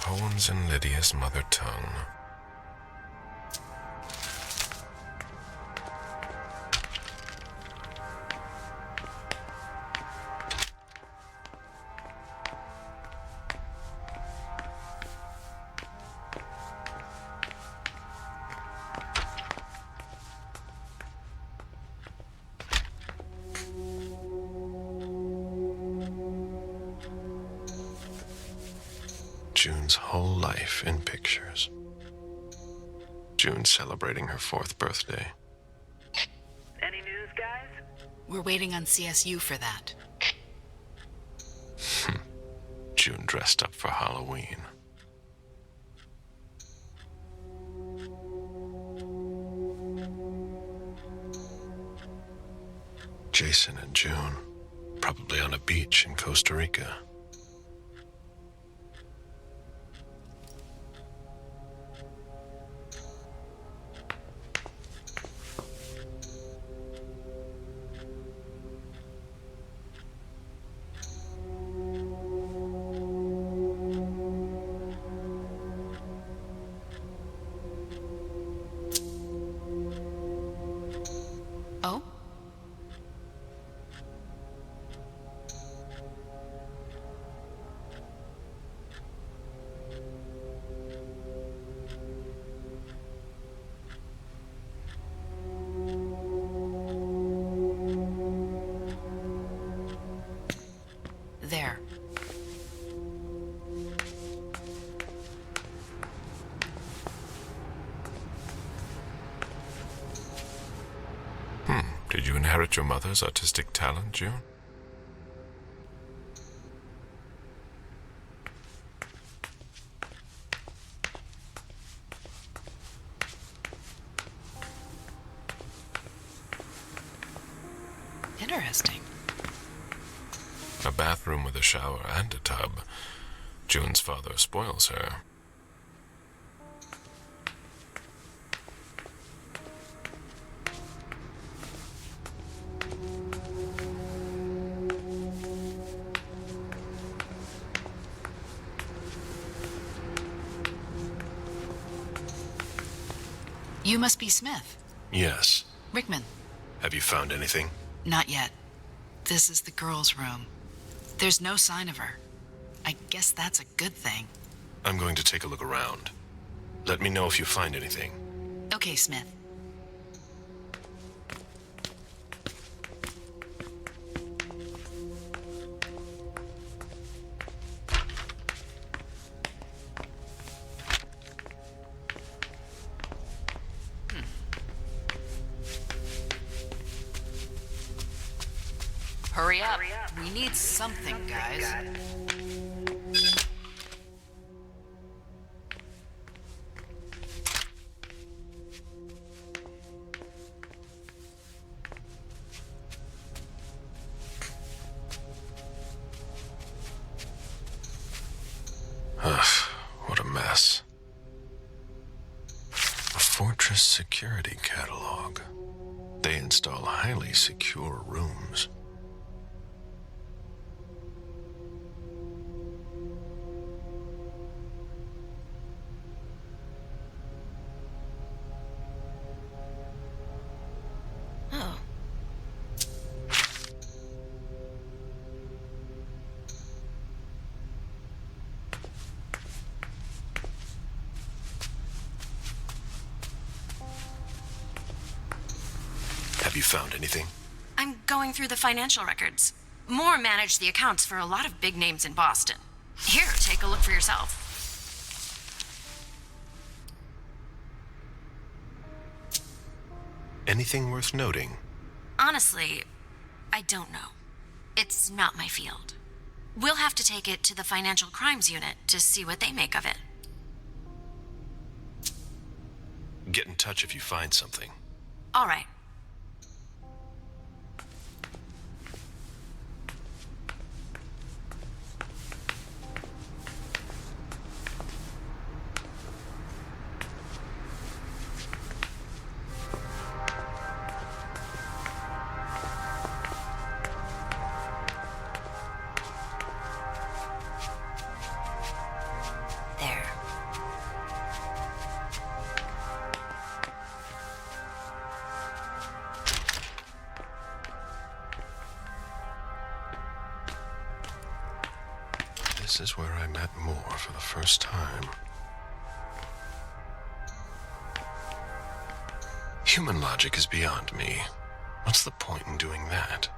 Poems in Lydia's mother tongue. June's whole life in pictures. June celebrating her 4th birthday. Any news, guys? We're waiting on CSU for that. June dressed up for Halloween. Jason and June, probably on a beach in Costa Rica. Oh? There. Did you inherit your mother's artistic talent, June? Interesting. A bathroom with a shower and a tub. June's father spoils her. You must be Smith. Yes. Rickman. Have you found anything? Not yet. This is the girl's room. There's no sign of her. I guess that's a good thing. I'm going to take a look around. Let me know if you find anything. Okay, Smith. Hurry up. We need something, guys. Ugh, what a mess. A Fortress security catalog. They install highly secure rooms. Have you found anything? I'm going through the financial records. Moore managed the accounts for a lot of big names in Boston. Here, take a look for yourself. Anything worth noting? Honestly, I don't know. It's not my field. We'll have to take it to the Financial Crimes Unit to see what they make of it. Get in touch if you find something. All right. This is where I met Moore for the first time. Human logic is beyond me. What's the point in doing that?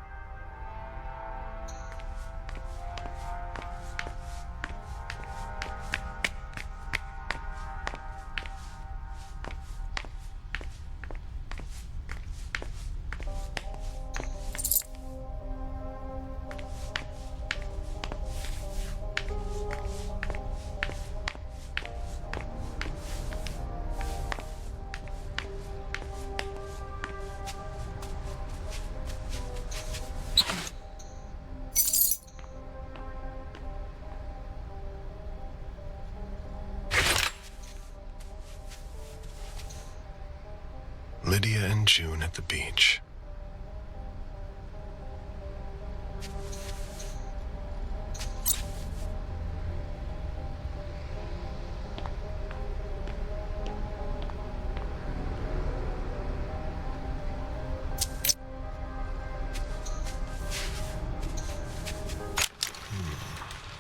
Lydia and June at the beach.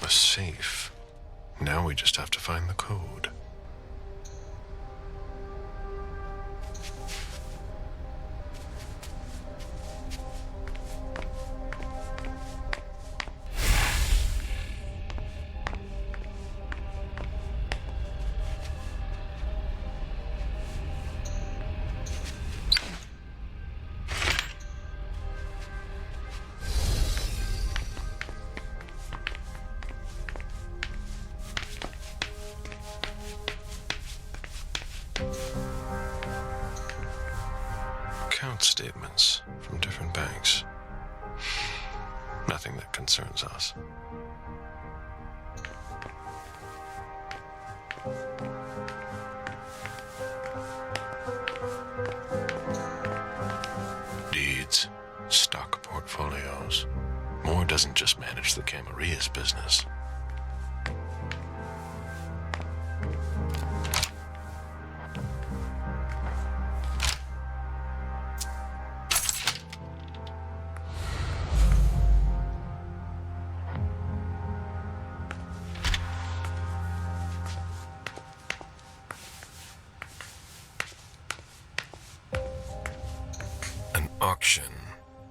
A safe. Now we just have to find the code. Account statements from different banks. Nothing that concerns us. Deeds, stock portfolios. Moore doesn't just manage the Camarilla's business. Auction.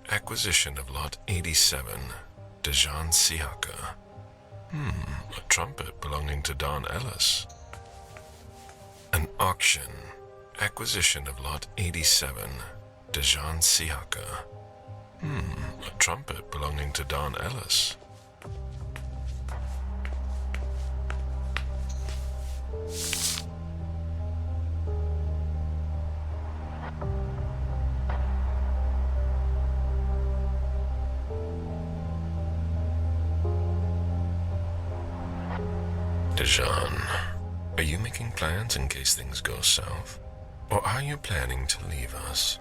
Acquisition of Lot 87, Dejan Siaka. A trumpet belonging to Don Ellis. An auction. Acquisition of Lot 87, Dejan Siaka. A trumpet belonging to Don Ellis. Dejan, are you making plans in case things go south? Or are you planning to leave us?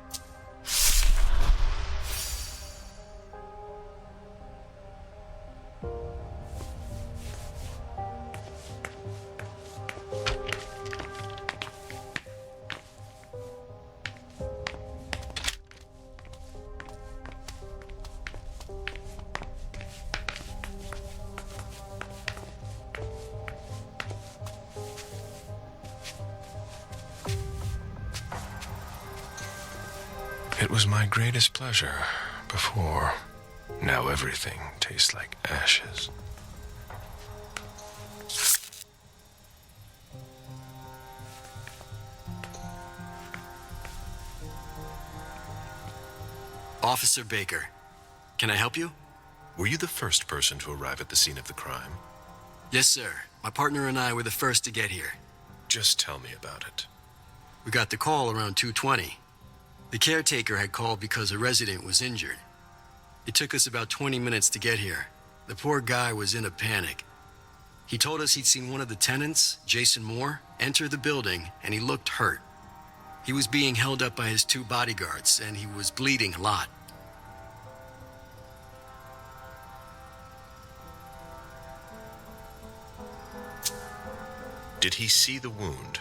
It was my greatest pleasure before. Now everything tastes like ashes. Officer Baker, can I help you? Were you the first person to arrive at the scene of the crime? Yes, sir. My partner and I were the first to get here. Just tell me about it. We got the call around 2:20. The caretaker had called because a resident was injured. It took us about 20 minutes to get here. The poor guy was in a panic. He told us he'd seen one of the tenants, Jason Moore, enter the building, and he looked hurt. He was being held up by his 2 bodyguards, and he was bleeding a lot. Did he see the wound?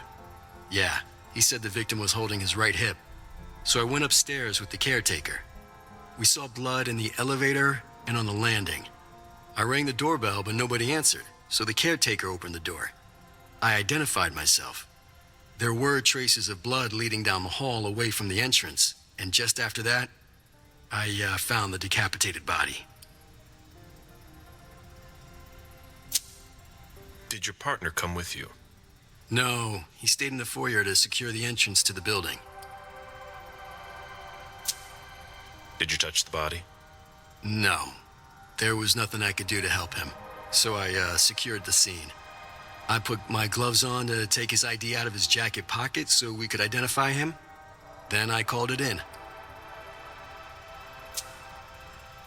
Yeah, he said the victim was holding his right hip. So I went upstairs with the caretaker. We saw blood in the elevator and on the landing. I rang the doorbell, but nobody answered, so the caretaker opened the door. I identified myself. There were traces of blood leading down the hall away from the entrance, and just after that, I found the decapitated body. Did your partner come with you? No, he stayed in the foyer to secure the entrance to the building. Did you touch the body? No. There was nothing I could do to help him, so I secured the scene. I put my gloves on to take his ID out of his jacket pocket so we could identify him. Then I called it in.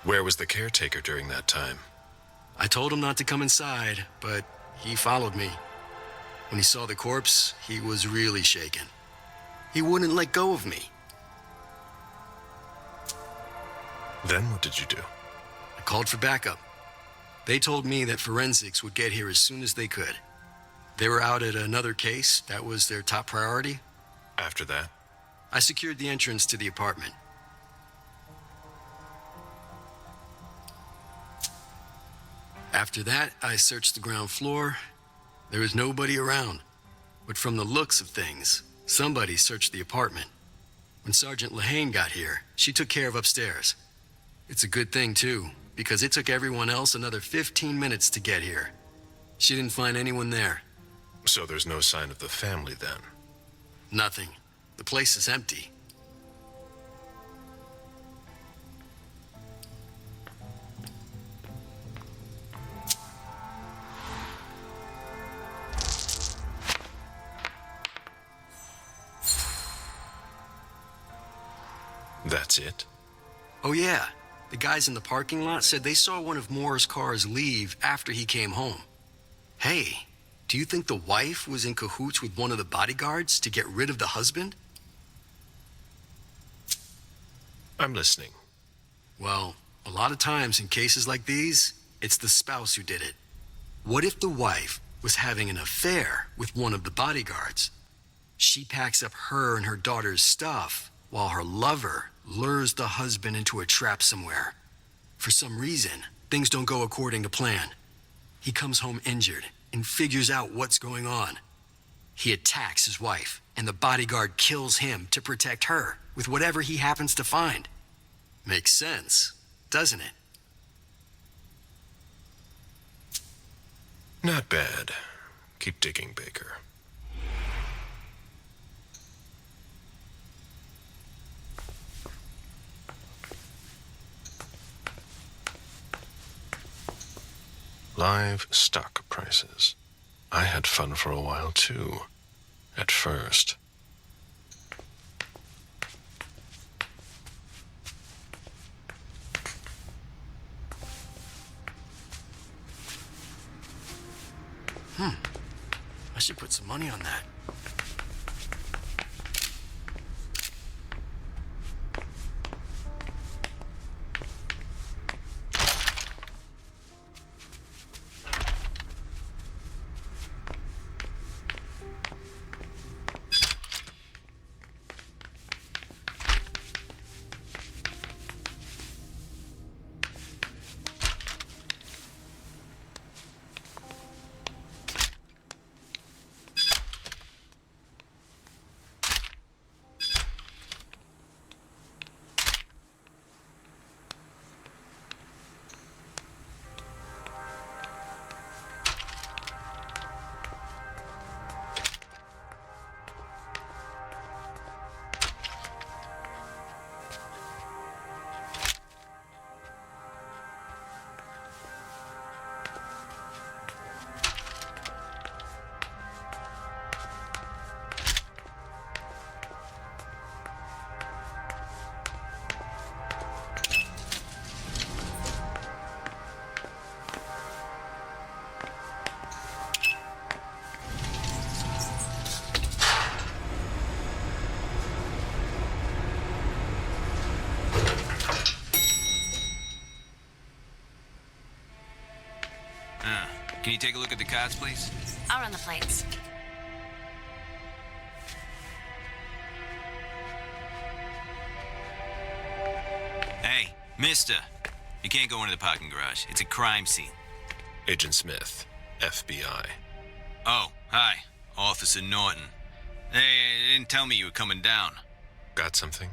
Where was the caretaker during that time? I told him not to come inside, but he followed me. When he saw the corpse, he was really shaken. He wouldn't let go of me. Then what did you do? I called for backup. They told me that forensics would get here as soon as they could. They were out at another case. That was their top priority. After that? I secured the entrance to the apartment. After that, I searched the ground floor. There was nobody around. But from the looks of things, somebody searched the apartment. When Sergeant Lehane got here, she took care of upstairs. It's a good thing, too, because it took everyone else another 15 minutes to get here. She didn't find anyone there. So there's no sign of the family then? Nothing. The place is empty. That's it? Oh yeah, the guys in the parking lot said they saw one of Moore's cars leave after he came home. Hey, do you think the wife was in cahoots with one of the bodyguards to get rid of the husband? I'm listening. Well, a lot of times in cases like these, it's the spouse who did it. What if the wife was having an affair with one of the bodyguards? She packs up her and her daughter's stuff while her lover lures the husband into a trap somewhere. For some reason, things don't go according to plan. He comes home injured and figures out what's going on. He attacks his wife, and the bodyguard kills him to protect her with whatever he happens to find. Makes sense, doesn't it? Not bad. Keep digging, Baker. Live stock prices. I had fun for a while, too. At first. I should put some money on that. Can you take a look at the cards, please? I'll run the plates. Hey, mister. You can't go into the parking garage. It's a crime scene. Agent Smith, FBI. Oh, hi. Officer Norton. Hey, they didn't tell me you were coming down. Got something?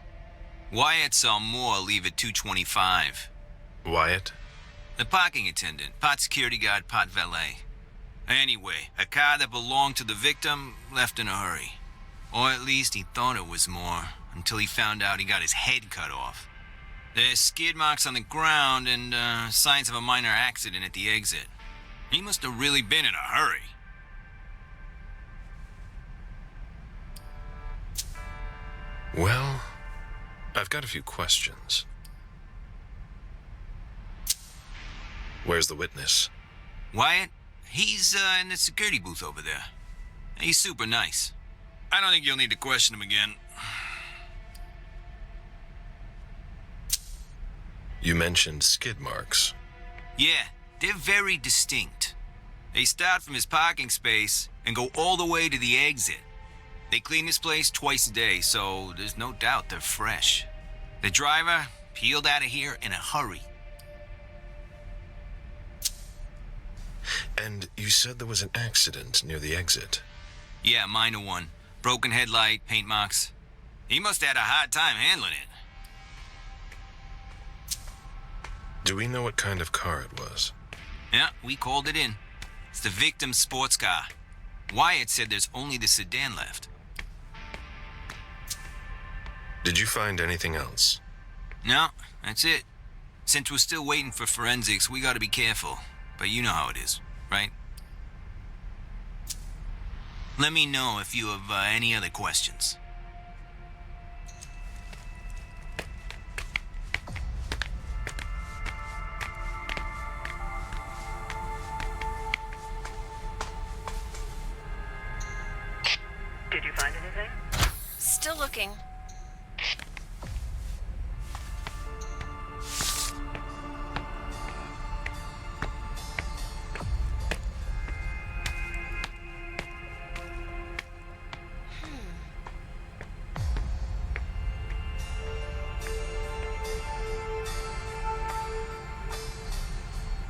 Wyatt saw Moore leave at 2:25. Wyatt? The parking attendant, part security guard, part valet. Anyway, a car that belonged to the victim left in a hurry. Or at least he thought it was Moore, until he found out he got his head cut off. There's skid marks on the ground and signs of a minor accident at the exit. He must have really been in a hurry. Well, I've got a few questions. Where's the witness? Wyatt? He's in the security booth over there. He's super nice. I don't think you'll need to question him again. You mentioned skid marks. Yeah, they're very distinct. They start from his parking space and go all the way to the exit. They clean this place twice a day, so there's no doubt they're fresh. The driver peeled out of here in a hurry. And you said there was an accident near the exit. Yeah, minor one. Broken headlight, paint marks. He must have had a hard time handling it. Do we know what kind of car it was? Yeah, we called it in. It's the victim's sports car. Wyatt said there's only the sedan left. Did you find anything else? No, that's it. Since we're still waiting for forensics, we gotta be careful. But you know how it is, right? Let me know if you have any other questions. Did you find anything? Still looking.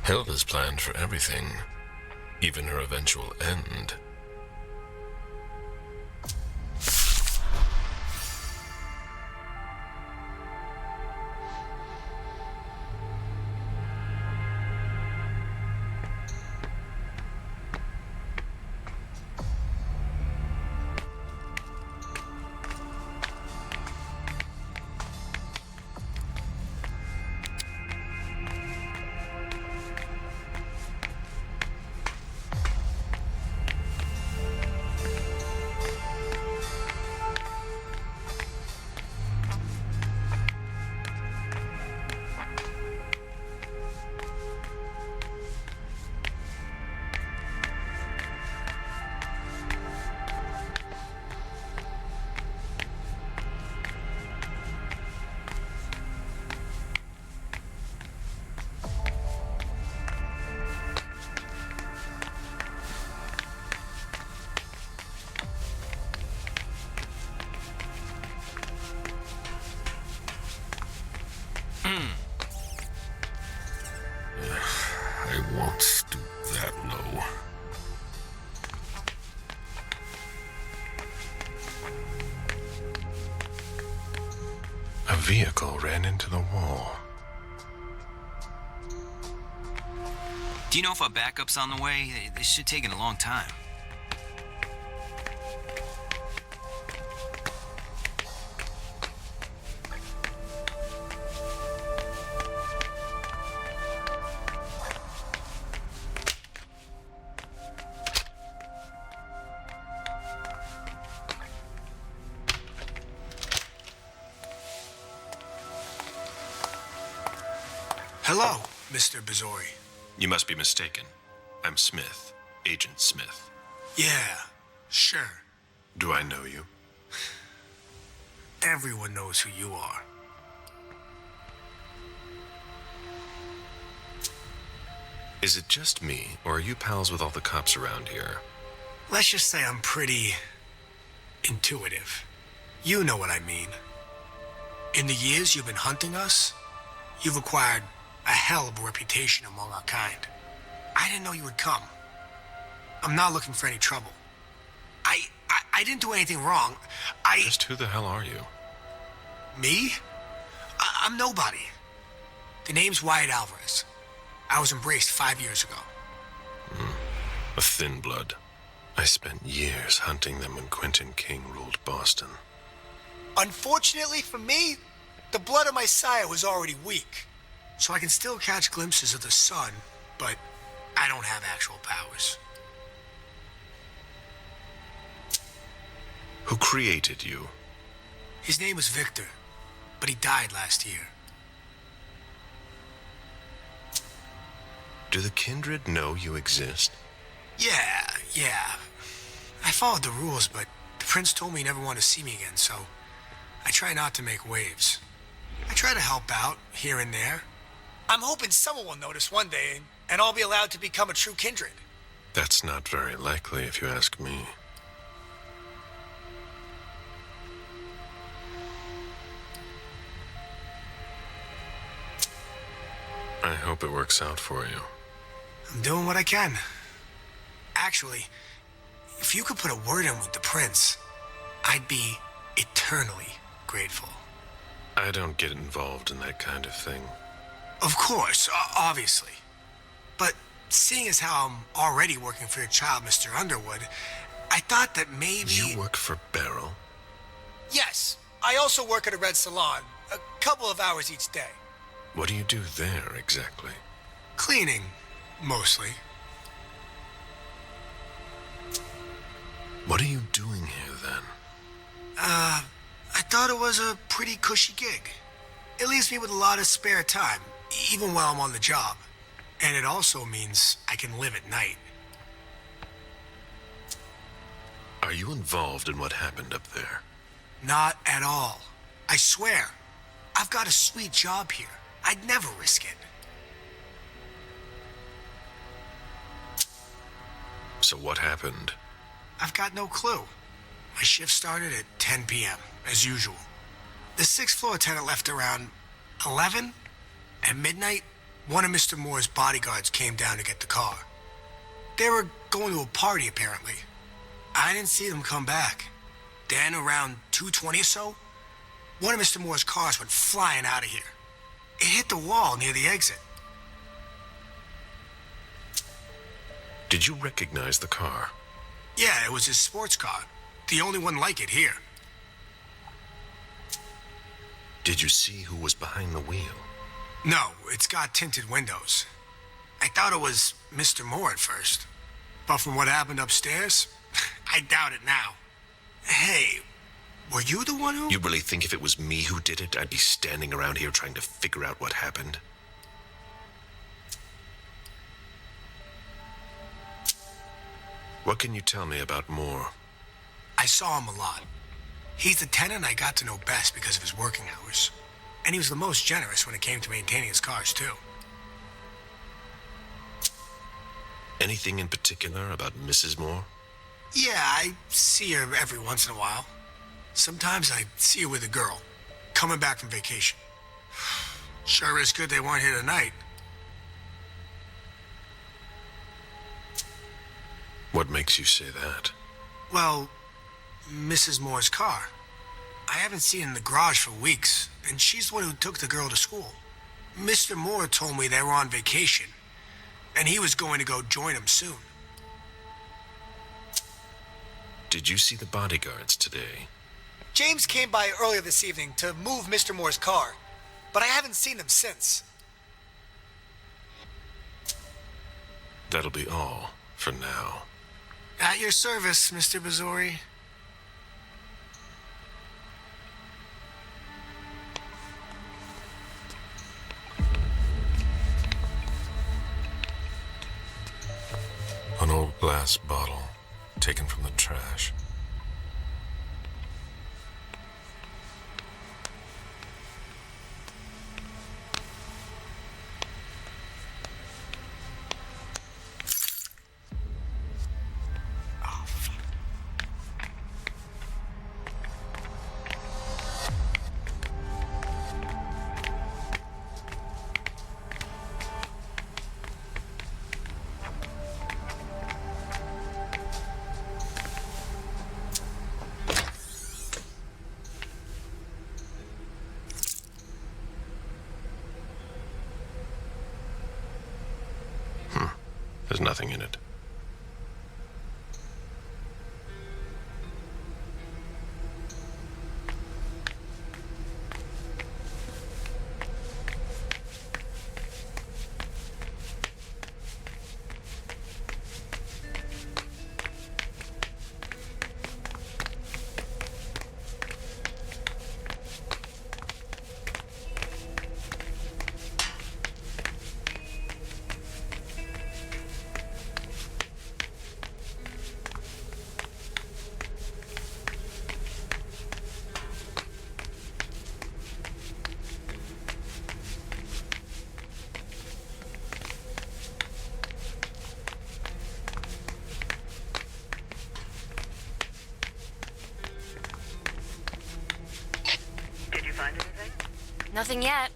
Hilda's planned for everything, even her eventual end. I won't stoop that low. A vehicle ran into the wall. Do you know if our backup's on the way? This should take a long time. Hello, Mr. Bazori. You must be mistaken. I'm Smith, Agent Smith. Yeah, sure. Do I know you? Everyone knows who you are. Is it just me, or are you pals with all the cops around here? Let's just say I'm pretty intuitive. You know what I mean. In the years you've been hunting us, you've acquired a hell of a reputation among our kind. I didn't know you would come. I'm not looking for any trouble. I didn't do anything wrong. Just who the hell are you? Me? I'm nobody. The name's Wyatt Alvarez. I was embraced 5 years ago. A thin blood. I spent years hunting them when Quentin King ruled Boston. Unfortunately for me, the blood of my sire was already weak. So I can still catch glimpses of the sun, but I don't have actual powers. Who created you? His name was Victor, but he died last year. Do the kindred know you exist? Yeah. I followed the rules, but the prince told me he never wanted to see me again, so I try not to make waves. I try to help out here and there, I'm hoping someone will notice one day, and I'll be allowed to become a true kindred. That's not very likely, if you ask me. I hope it works out for you. I'm doing what I can. Actually, if you could put a word in with the prince, I'd be eternally grateful. I don't get involved in that kind of thing. Of course, obviously. But seeing as how I'm already working for your child, Mr. Underwood, I thought that maybe... You work for Beryl? Yes. I also work at a red salon, a couple of hours each day. What do you do there, exactly? Cleaning, mostly. What are you doing here, then? I thought it was a pretty cushy gig. It leaves me with a lot of spare time, even while I'm on the job. And it also means I can live at night. Are you involved in what happened up there? Not at all. I swear. I've got a sweet job here. I'd never risk it. So what happened? I've got no clue. My shift started at 10 p.m., as usual. The sixth floor tenant left around 11. At midnight, one of Mr. Moore's bodyguards came down to get the car. They were going to a party, apparently. I didn't see them come back. Then, around 2:20 or so, one of Mr. Moore's cars went flying out of here. It hit the wall near the exit. Did you recognize the car? Yeah, it was his sports car. The only one like it here. Did you see who was behind the wheel? No, it's got tinted windows. I thought it was Mr. Moore at first. But from what happened upstairs, I doubt it now. Hey, were you the one who... You really think if it was me who did it, I'd be standing around here trying to figure out what happened? What can you tell me about Moore? I saw him a lot. He's the tenant I got to know best because of his working hours. And he was the most generous when it came to maintaining his cars, too. Anything in particular about Mrs. Moore? Yeah, I see her every once in a while. Sometimes I see her with a girl, coming back from vacation. Sure is good they weren't here tonight. What makes you say that? Well, Mrs. Moore's car. I haven't seen it in the garage for weeks, and she's the one who took the girl to school. Mr. Moore told me they were on vacation, and he was going to go join them soon. Did you see the bodyguards today? James came by earlier this evening to move Mr. Moore's car, but I haven't seen them since. That'll be all for now. At your service, Mr. Bazzori. An old glass bottle taken from the trash. There's nothing in it. Nothing yet.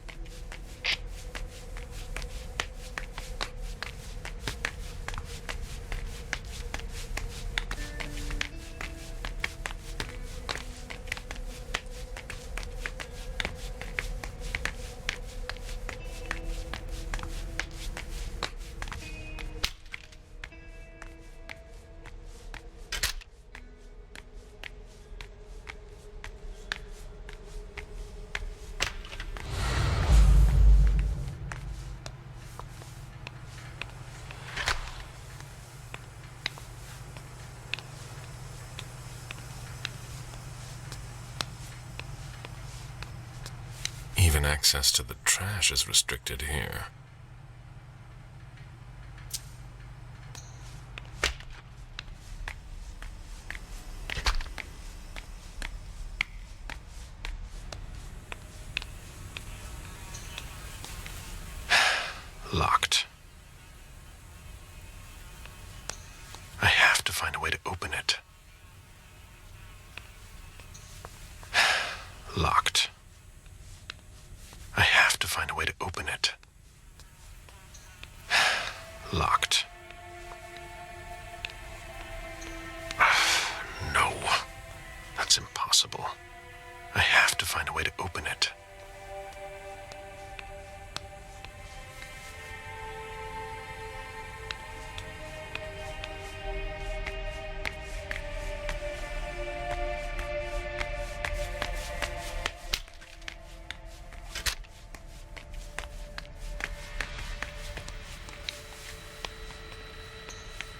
Even access to the trash is restricted here. Locked. I have to find a way to open it. Locked. I have to find a way to open it. Locked. No. That's impossible. I have to find a way to open it.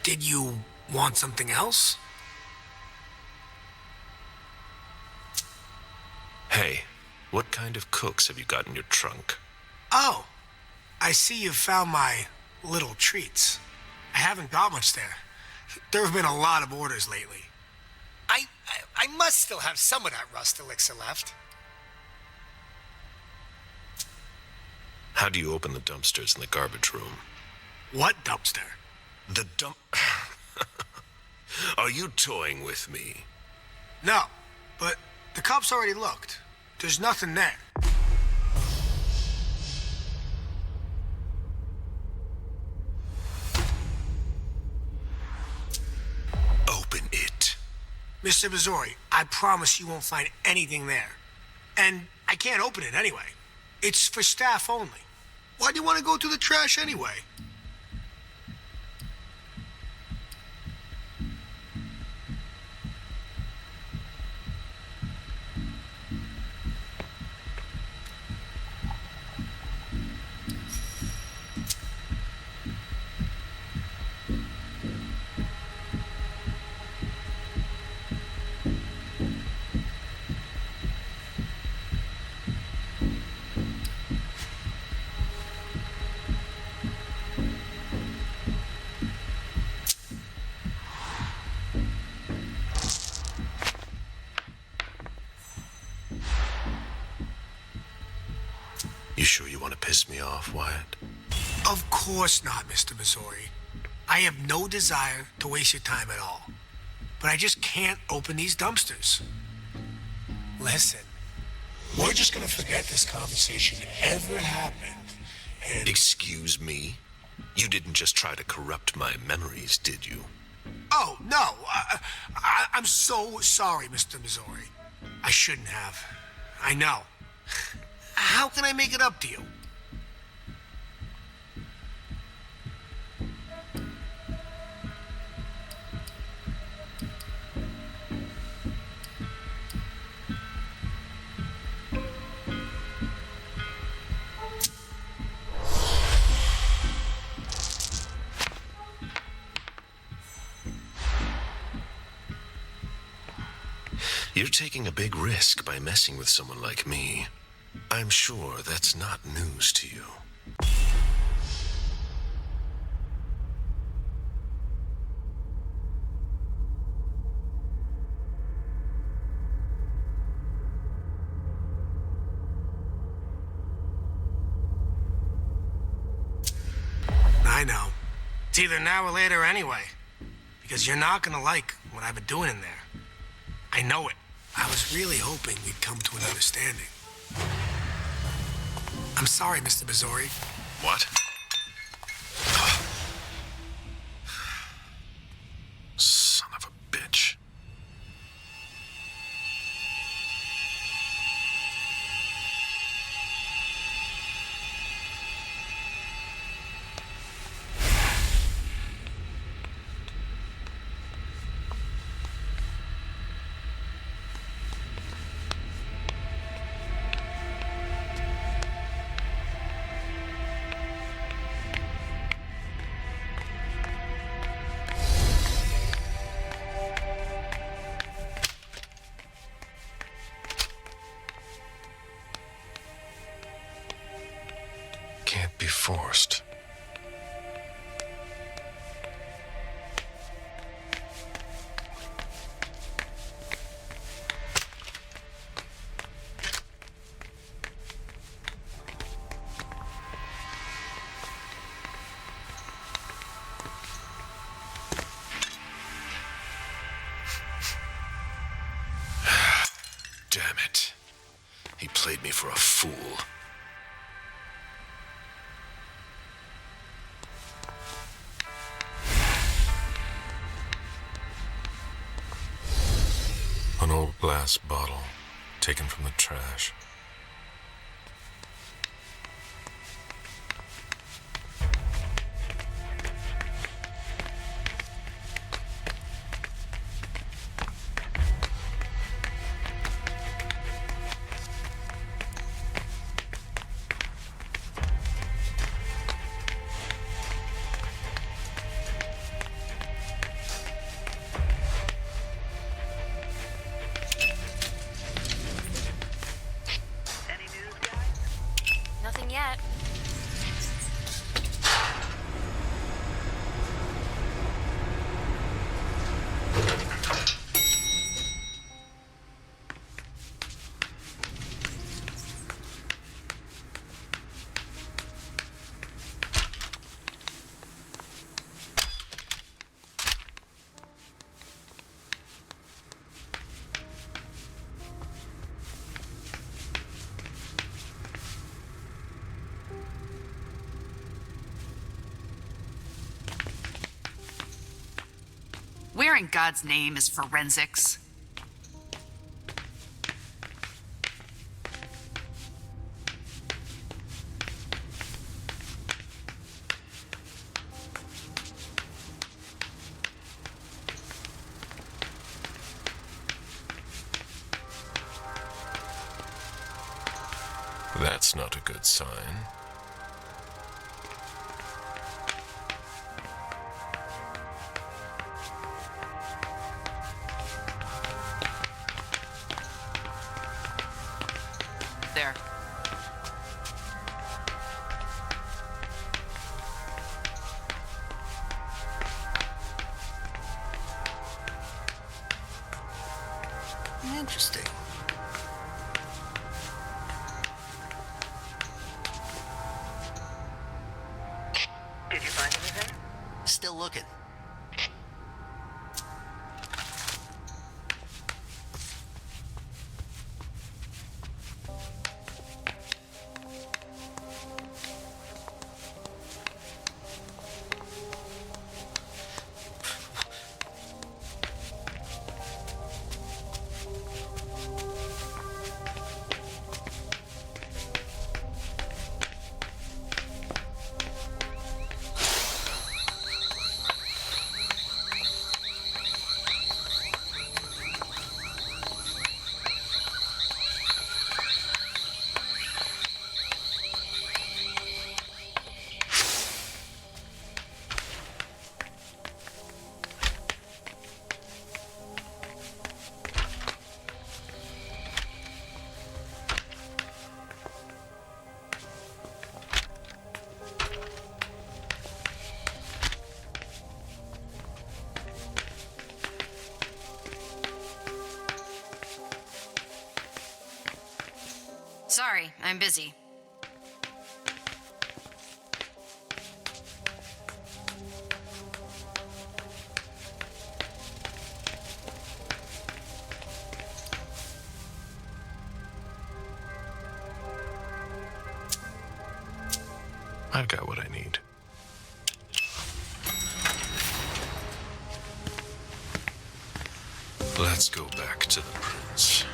Did you want something else? Hey, what kind of cooks have you got in your trunk? Oh, I see you've found my little treats. I haven't got much there. There have been a lot of orders lately. I must still have some of that rust elixir left. How do you open the dumpsters in the garbage room? What dumpster? The dump... Are you toying with me? No, but the cops already looked. There's nothing there. Open it. Mr. Missouri, I promise you won't find anything there. And I can't open it anyway. It's for staff only. Why do you want to go through the trash anyway? You sure you want to piss me off, Wyatt? Of course not, Mr. Missouri. I have no desire to waste your time at all. But I just can't open these dumpsters. Listen, we're just gonna forget this conversation ever happened. And... Excuse me? You didn't just try to corrupt my memories, did you? Oh, no. I'm so sorry, Mr. Missouri. I shouldn't have. I know. How can I make it up to you? You're taking a big risk by messing with someone like me. I'm sure that's not news to you. I know. It's either now or later anyway. Because you're not gonna like what I've been doing in there. I know it. I was really hoping we'd come to an understanding. I'm sorry, Mr. Bazori. What? Son of a bitch. Can't be forced. Damn it. He played me for a fool. An old glass bottle taken from the trash. Nothing yet. Where in God's name is forensics? That's not a good sign. There. Interesting. Did you find anything? Still looking. Sorry, I'm busy. I've got what I need. Let's go back to the prince.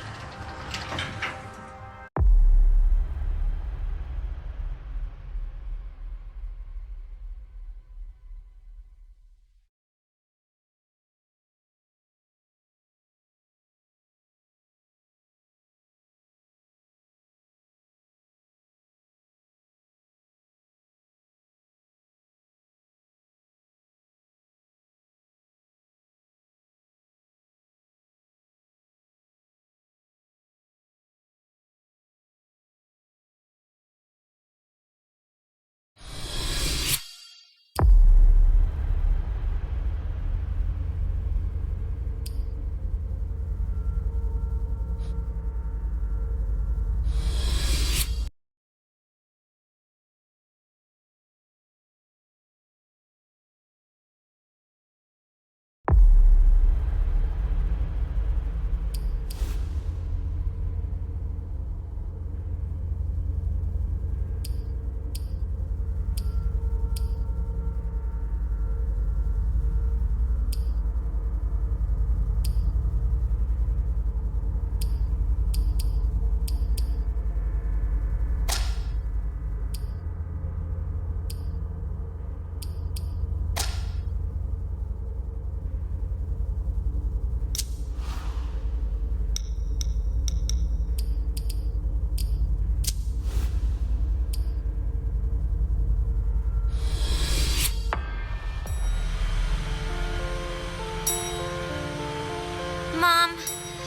Mom,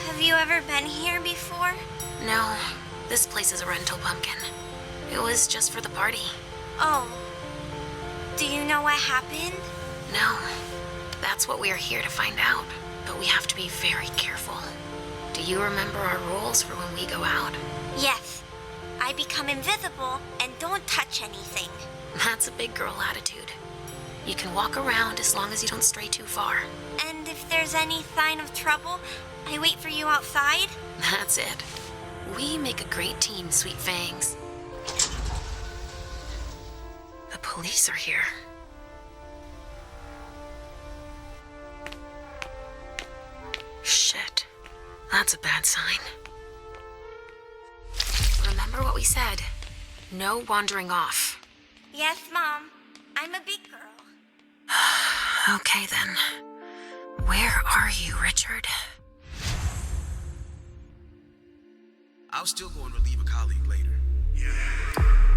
have you ever been here before? No, this place is a rental pumpkin. It was just for the party. Oh. Do you know what happened? No, that's what we are here to find out. But we have to be very careful. Do you remember our rules for when we go out? Yes. I become invisible and don't touch anything. That's a big girl attitude. You can walk around as long as you don't stray too far. And if there's any sign of trouble, I wait for you outside? That's it. We make a great team, Sweet Fangs. The police are here. Shit. That's a bad sign. Remember what we said. No wandering off. Yes, Mom. I'm a big girl. Okay, then. Where are you, Richard? I'll still go and relieve a colleague later. Yeah.